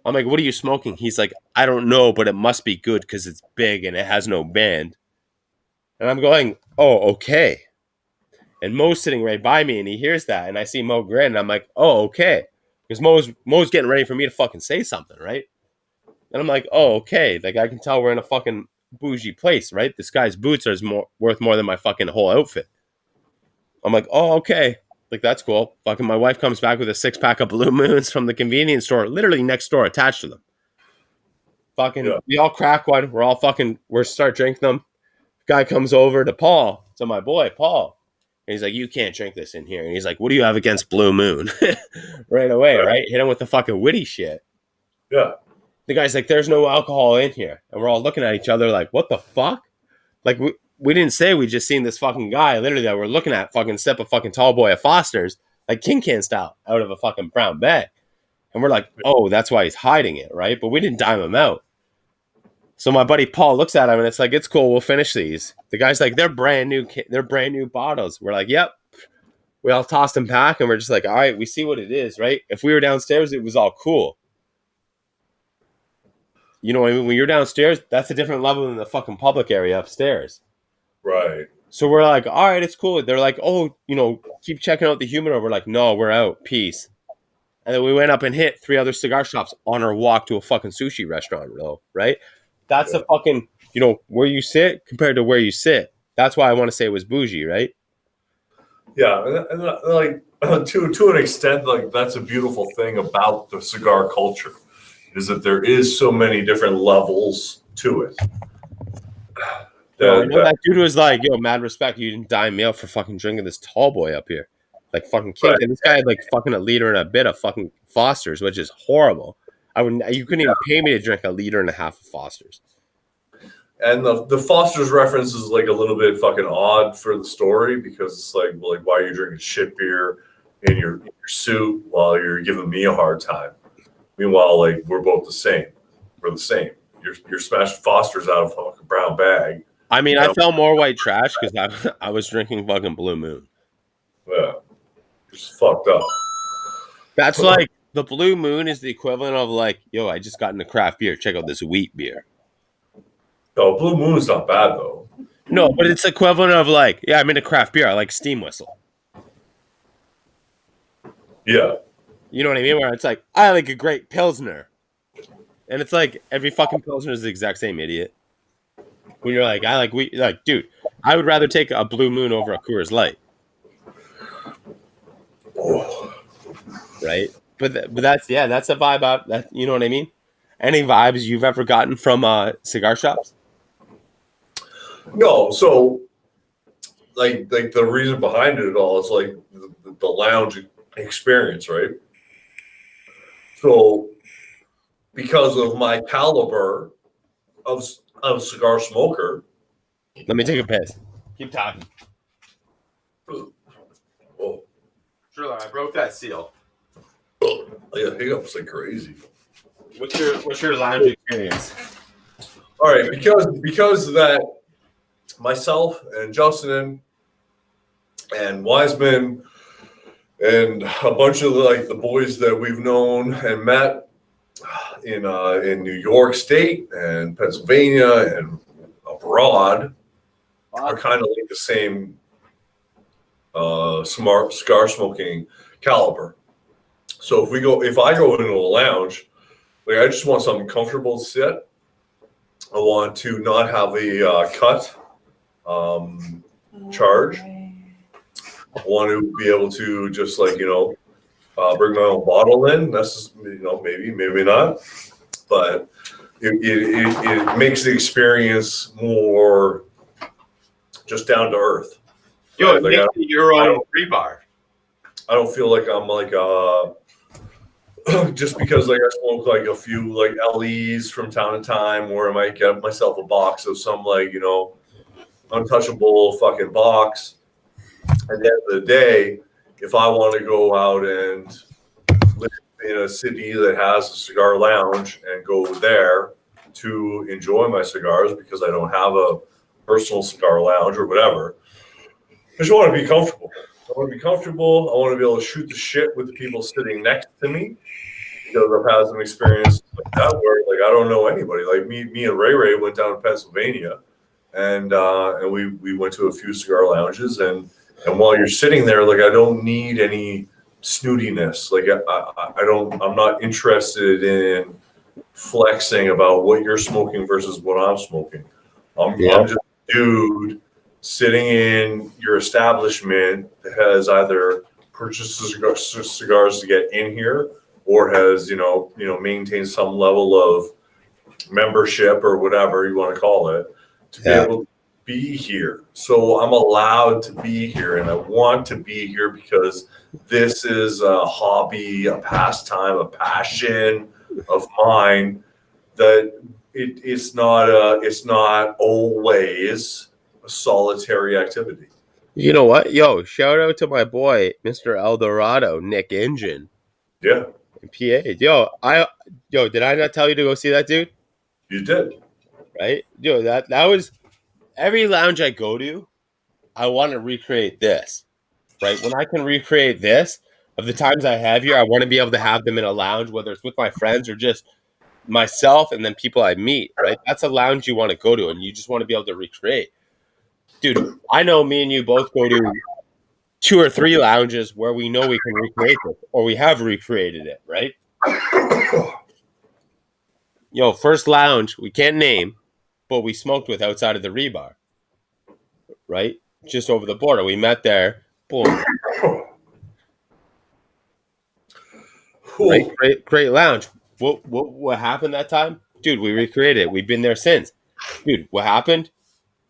I'm like, what are you smoking? He's like, I don't know, but it must be good because it's big and it has no band. And I'm going, oh, okay. And Mo's sitting right by me, and he hears that, and I see Mo grin, and I'm like, oh, okay. Because Mo's getting ready for me to fucking say something, right? And I'm like, oh, okay. Like, I can tell we're in a fucking bougie place, right? This guy's boots are worth more than my fucking whole outfit. I'm like, oh, okay. Like, that's cool. Fucking my wife comes back with a 6-pack of Blue Moons from the convenience store, literally next door, attached to them. Fucking, we all crack one. We're start drinking them. Guy comes over to Paul, to my boy, Paul. And he's like, you can't drink this in here. And he's like, what do you have against Blue Moon? Right away, right? Hit him with the fucking witty shit. Yeah. The guy's like, there's no alcohol in here. And we're all looking at each other like, what the fuck? Like, we didn't say we just seen this fucking guy, literally, that we're looking at fucking sip a fucking tall boy of Foster's, like King Can style, out of a fucking brown bag. And we're like, oh, that's why he's hiding it, right? But we didn't dime him out. So my buddy Paul looks at him, and it's like, it's cool, we'll finish these. The guy's like, they're brand new bottles. We're like, yep. We all tossed them back, and we're just like, all right, we see what it is, right? If we were downstairs, it was all cool. You know what I mean? When you're downstairs, that's a different level than the fucking public area upstairs. Right. So we're like, all right, it's cool. They're like, oh, keep checking out the humidor. We're like, no, we're out. Peace. And then we went up and hit 3 other cigar shops on our walk to a fucking sushi restaurant, right? That's a fucking, where you sit compared to where you sit. That's why I want to say it was bougie, right? Yeah, and like to an extent, like that's a beautiful thing about the cigar culture, is that there is so many different levels to it. Yo, I know That that dude was like, yo, mad respect. You didn't dime me out for fucking drinking this tall boy up here. Like fucking king. right. And this guy had like fucking a liter and a bit of fucking Foster's, which is horrible. You couldn't even pay me to drink a liter and a half of Foster's. And the Foster's reference is like a little bit fucking odd for the story because it's like, well, like, why are you drinking shit beer in your suit while you're giving me a hard time? Meanwhile, like, we're both the same. We're the same. You're smashing Foster's out of a fucking brown bag. I mean, I felt more white trash because I was drinking fucking Blue Moon. Yeah, just fucked up. That's like the Blue Moon is the equivalent of like, yo, I just got into craft beer. Check out this wheat beer. No, Blue Moon's not bad though. No, but it's equivalent of like, yeah, I'm into craft beer. I like Steam Whistle. Yeah. You know what I mean? Where it's like, I like a great Pilsner. And it's like every fucking Pilsner is the exact same idiot. When you're like, I like wheat, like, dude, I would rather take a Blue Moon over a Coors Light. Oh. Right? But that's a vibe out. That, you know what I mean? Any vibes you've ever gotten from cigar shops? No, so like the reason behind it all is like the lounge experience, right? So because of my caliber of cigar smoker, Let me take a piss. Keep talking. oh, Sure, I broke that seal. I got hiccups like crazy. What's your lounge experience? All right, because of that, myself and Justin and Wiseman and a bunch of like the boys that we've known and met in New York State and Pennsylvania and abroad are kind of like the same smart cigar smoking caliber. So if I go into a lounge, like I just want something comfortable to sit. I want to not have a cut charge. I want to be able to just like, bring my own bottle in. That's, maybe not, but it makes the experience more just down to earth. Yo, Right? Like, your own rebar. I don't feel like I'm like just because like I smoke like a few like LEs from time to time, or I might get myself a box of some like untouchable fucking box. At the end of the day, if I want to go out and live in a city that has a cigar lounge and go there to enjoy my cigars because I don't have a personal cigar lounge or whatever, I just want to be comfortable. I want to be comfortable. I want to be able to shoot the shit with the people sitting next to me because I've had some experience like that where like I don't know anybody. Like me and Ray went down to Pennsylvania and we went to a few cigar lounges and while you're sitting there, like I don't need any snootiness. Like I'm not interested in flexing about what you're smoking versus what I'm smoking. I'm just a dude sitting in your establishment that has either purchased cigars to get in here or has maintained some level of membership or whatever you want to call it to be able to be here. So I'm allowed to be here and I want to be here because this is a hobby, a pastime, a passion of mine that it's not always a solitary activity. You know what? Yo, shout out to my boy, Mr. Eldorado, Nick Engine. Yeah. In PA. Did I not tell you to go see that dude? You did. Right? Yo, that was every lounge I go to, I want to recreate this. Right? When I can recreate this, of the times I have here, I want to be able to have them in a lounge, whether it's with my friends or just myself and then people I meet, right? That's a lounge you want to go to and you just want to be able to recreate. Dude, I know me and you both go to 2 or 3 lounges where we know we can recreate it or we have recreated it, right? Yo, first lounge we can't name, but we smoked with outside of the rebar, right? Just over the border. We met there. Boom. Right? Great lounge. What happened that time? Dude, we recreated it. We've been there since. Dude, what happened?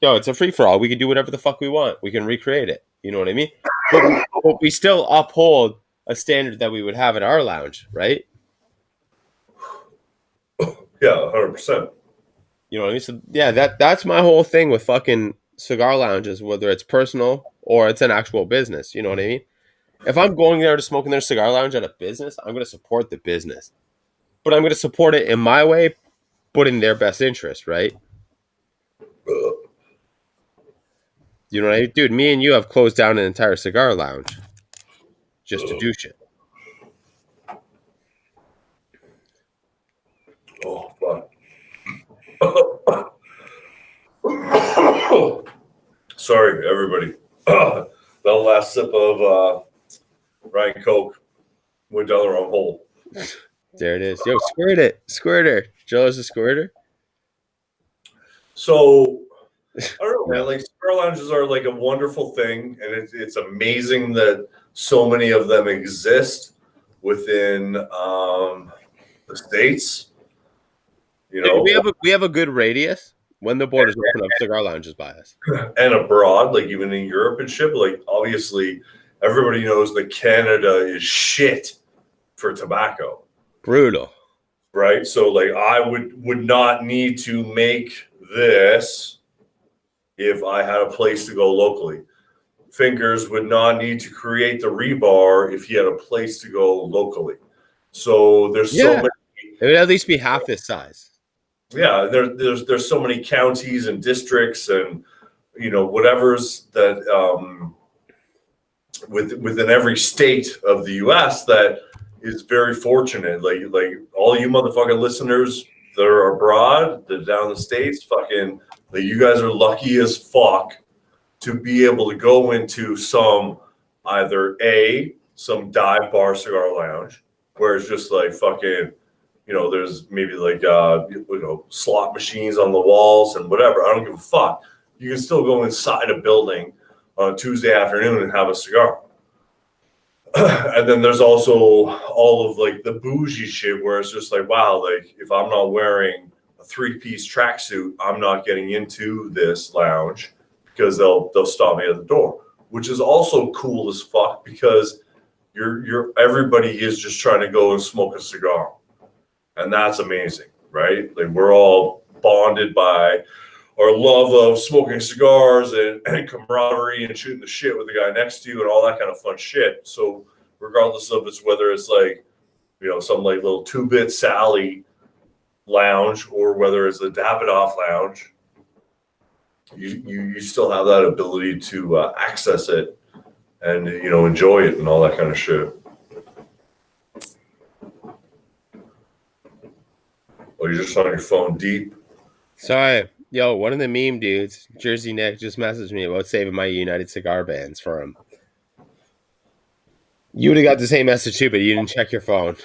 Yo, it's a free for all. We can do whatever the fuck we want. We can recreate it. You know what I mean? But we still uphold a standard that we would have at our lounge, right? Yeah, 100%. You know what I mean? So yeah, that's my whole thing with fucking cigar lounges, whether it's personal or it's an actual business. You know what I mean? If I'm going there to smoke in their cigar lounge at a business, I'm going to support the business, but I'm going to support it in my way, but in their best interest, right? You know what I mean? Dude, me and you have closed down an entire cigar lounge just to do shit. Oh, fuck. Sorry, everybody. That last sip of Ryan Coke went down the wrong hole. There it is. Yo, squirt it. Squirter. Joe's a squirter. So, I don't know, No. man. Like, cigar lounges are like a wonderful thing, and it's amazing that so many of them exist within the States. You Dude, know, we have a good radius when the borders open up cigar lounges by us. and abroad, like even in Europe and shit. But like, obviously, everybody knows that Canada is shit for tobacco. Brutal. Right. So like I would not need to make this if I had a place to go locally. Fingers would not need to create the rebar if he had a place to go locally. So there's so Yeah. many. It would at least be half this size. Yeah, there's so many counties and districts and whatever's that within every state of the U.S. that is very fortunate. Like all you motherfucking listeners that are abroad, that down the States, fucking, like, you guys are lucky as fuck to be able to go into some some dive bar cigar lounge where it's just like fucking, there's maybe like slot machines on the walls and whatever. I don't give a fuck. You can still go inside a building on a Tuesday afternoon and have a cigar. And then there's also all of like the bougie shit where it's just like, wow, like if I'm not wearing a 3-piece tracksuit, I'm not getting into this lounge because they'll stop me at the door, which is also cool as fuck because everybody is just trying to go and smoke a cigar. And that's amazing, right? Like we're all bonded by our love of smoking cigars and camaraderie and shooting the shit with the guy next to you and all that kind of fun shit. So regardless of whether it's like, some like little 2-bit Sally lounge or whether it's a Davidoff lounge, you still have that ability to access it and enjoy it and all that kind of shit. Oh, you're just on your phone deep. Sorry. Yo, one of the meme dudes, Jersey Nick, just messaged me about saving my United Cigar bands for him. You would have got the same message too, but you didn't check your phone.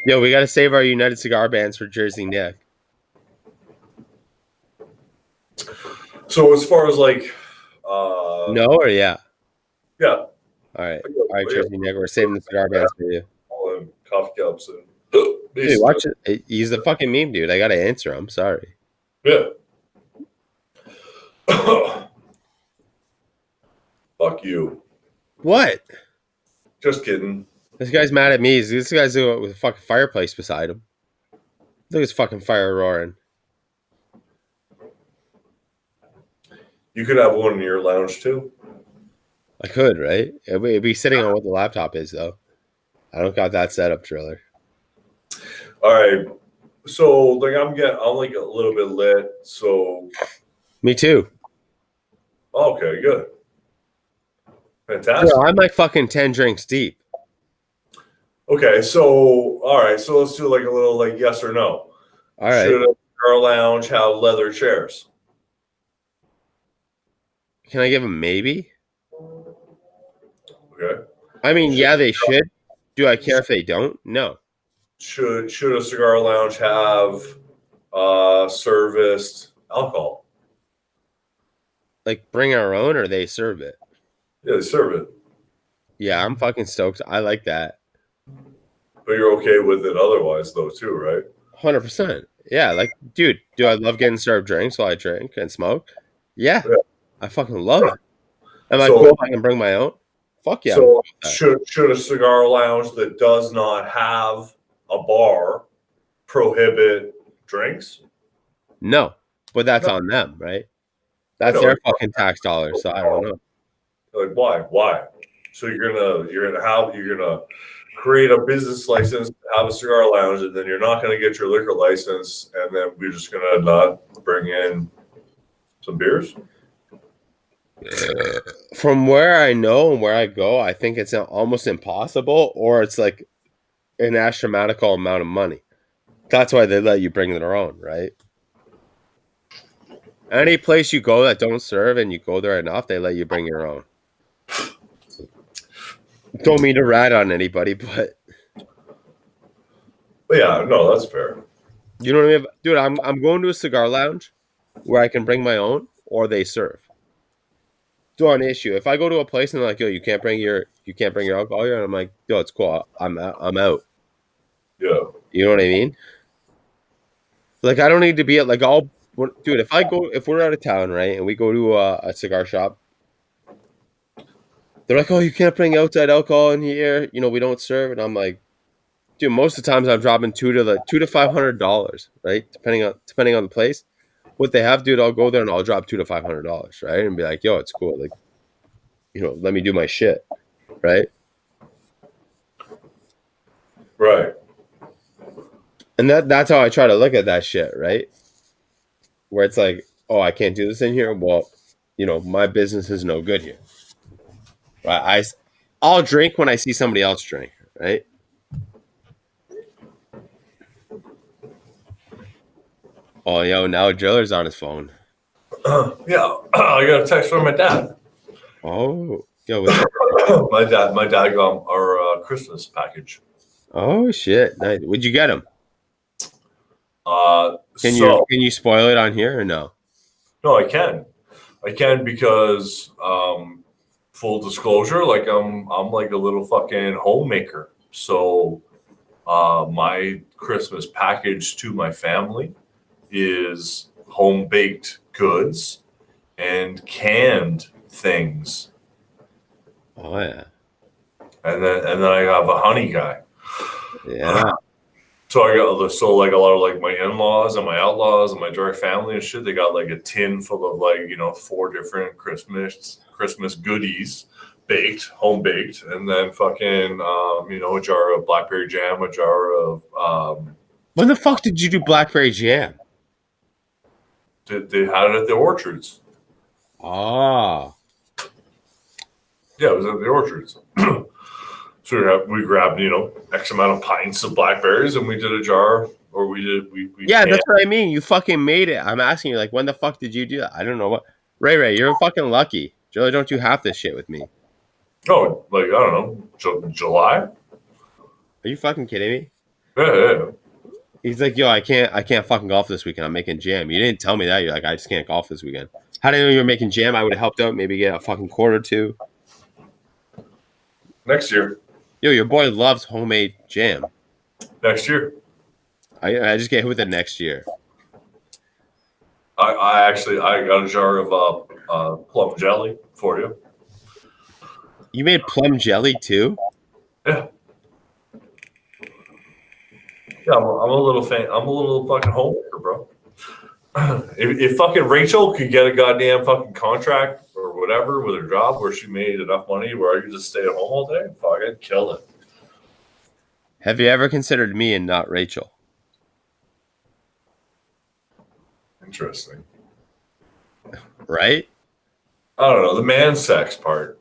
Yo, we got to save our United Cigar bands for Jersey Nick. So as far as like, No or yeah? Yeah. All right, Jersey Nick, we're saving the cigar bands for you. All them coffee cups and. Dude, watch it. He's the fucking meme dude. I got to answer him. Sorry. Yeah. Fuck you. What? Just kidding. This guy's mad at me. This guy's with a fucking fireplace beside him. Look at his fucking fire roaring. You could have one in your lounge too. I could, right? It'd be sitting on what the laptop is, though. I don't got that set up, Driller. All right. So like I'm like a little bit lit. So. Me too. Okay, good. Fantastic. Yeah, I'm like fucking 10 drinks deep. Okay, so all right, so let's do like a little like yes or no. All right. Should a cigar lounge have leather chairs? Can I give them maybe? Okay. I mean, yeah, they should. Do I care if they don't? No. Should a cigar lounge have serviced alcohol? Like bring our own or they serve it? Yeah, they serve it. Yeah, I'm fucking stoked. I like that. But you're okay with it otherwise though too, right? 100%. Yeah, like, dude, do I love getting served drinks while I drink and smoke? Yeah, Yeah. I fucking love it. Am I So, cool if I can bring my own? Fuck yeah, I'm cool so with that. should a cigar lounge that does not have a bar prohibit drinks? No, but that's No, on them, right? I That's know. their fucking tax dollars, so I don't know. Like why? Why? So you're gonna create a business license, have a cigar lounge, and then you're not gonna get your liquor license, and then we're just gonna not bring in some beers. From where I know and where I go, I think it's almost impossible, or it's like an astronomical amount of money. That's why they let you bring their own, right? Any place you go that don't serve and you go there enough, they let you bring your own. Don't mean to rat on anybody, but But yeah, no, that's fair. you know what I mean, dude. I'm going to a cigar lounge where I can bring my own, or they serve. Still an issue. If I go to a place and they're like, "Yo, you can't bring your alcohol here," and I'm like, "Yo, it's cool. I'm out." Yeah. You know what I mean? Like, I don't need to be at like all. Dude, if we're out of town, right, and we go to a cigar shop, they're like, "Oh, you can't bring outside alcohol in here. You know, we don't serve." And I'm like, dude, most of the times I'm dropping $200 to $500, right? Depending on the place. What they have, dude, I'll go there and I'll drop $200 to $500, right? And be like, yo, it's cool. Like, let me do my shit, right? Right. And that's how I try to look at that shit, right? Where it's like, oh, I can't do this in here. Well, my business is no good here. Right? I'll drink when I see somebody else drink, right? Oh, yo, now Driller's on his phone. Yeah. I got a text from my dad. Oh, yo, My dad got our Christmas package. oh shit, nice. Would you get him? Can So you spoil it on here or no? no, I can because full disclosure, like I'm like a little fucking homemaker. So my Christmas package to my family is home baked goods and canned things. Oh yeah, And then I have a honey guy. yeah. So I got like a lot of like my in-laws and my outlaws and my direct family and shit. They got like a tin full of like 4 different Christmas goodies, home baked, and then fucking a jar of blackberry jam, a jar of When the fuck did you do blackberry jam? they had it at the orchards. Ah, Yeah, it was at the orchards. So we grabbed X amount of pints of blackberries and we did a jar, or we yeah, canned. that's what I mean. You fucking made it. I'm asking you, like, when the fuck did you do that? I don't know what. Ray, you're fucking lucky. Joey, don't do half this shit with me. Oh, like I don't know, July. Are you fucking kidding me? Yeah. He's like, yo, I can't fucking golf this weekend. I'm making jam. You didn't tell me that. You're like, I just can't golf this weekend. How did I know you were making jam? I would have helped out. Maybe get a fucking quart or two. Next year. Yo, your boy loves homemade jam. Next year. I just get hit with it next year. I got a jar of plum jelly for you. You made plum jelly too? Yeah. Yeah, I'm a little fan. I'm a little fucking homemaker, bro. If fucking Rachel could get a goddamn fucking contract or whatever with her job where she made enough money where I could just stay at home all day, fuck, I'd kill it. Have you ever considered me and not Rachel? Interesting. Right? I don't know, the man sex part.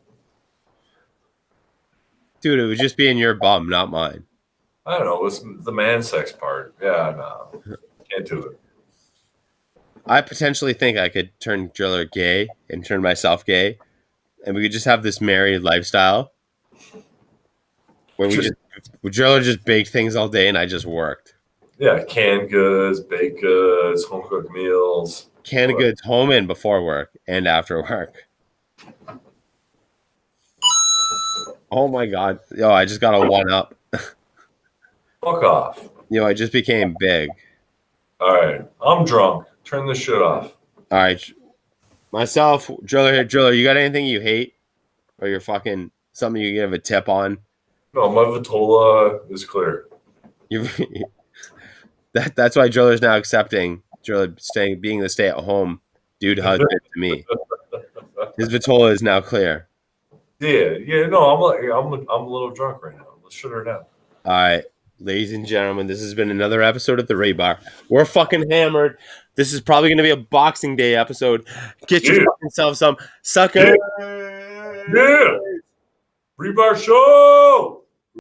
Dude, it would just be in your bum, not mine. I don't know, it's the man sex part. Yeah, no. Can't do it. I potentially think I could turn Driller gay and turn myself gay, and we could just have this married lifestyle where Driller just baked things all day and I just worked. Yeah, canned goods, baked goods, home cooked meals. Canned goods home and before work and after work. Oh my god. Yo, I just got a 1-up. Fuck off. Yo, I just became big. All right, I'm drunk. Turn this shit off. All right. Myself, Driller, you got anything you hate? Or you're fucking something you give a tip on? No, my vitola is clear. You that's why Driller's now accepting Driller being the stay-at-home dude husband to me. His vitola is now clear. Yeah. No, I'm a little drunk right now. Let's shut her down. All right, ladies and gentlemen, this has been another episode of the Ray Bar. We're fucking hammered. This is probably going to be a Boxing Day episode. Get your fucking self some sucker. Yeah. Rebar show.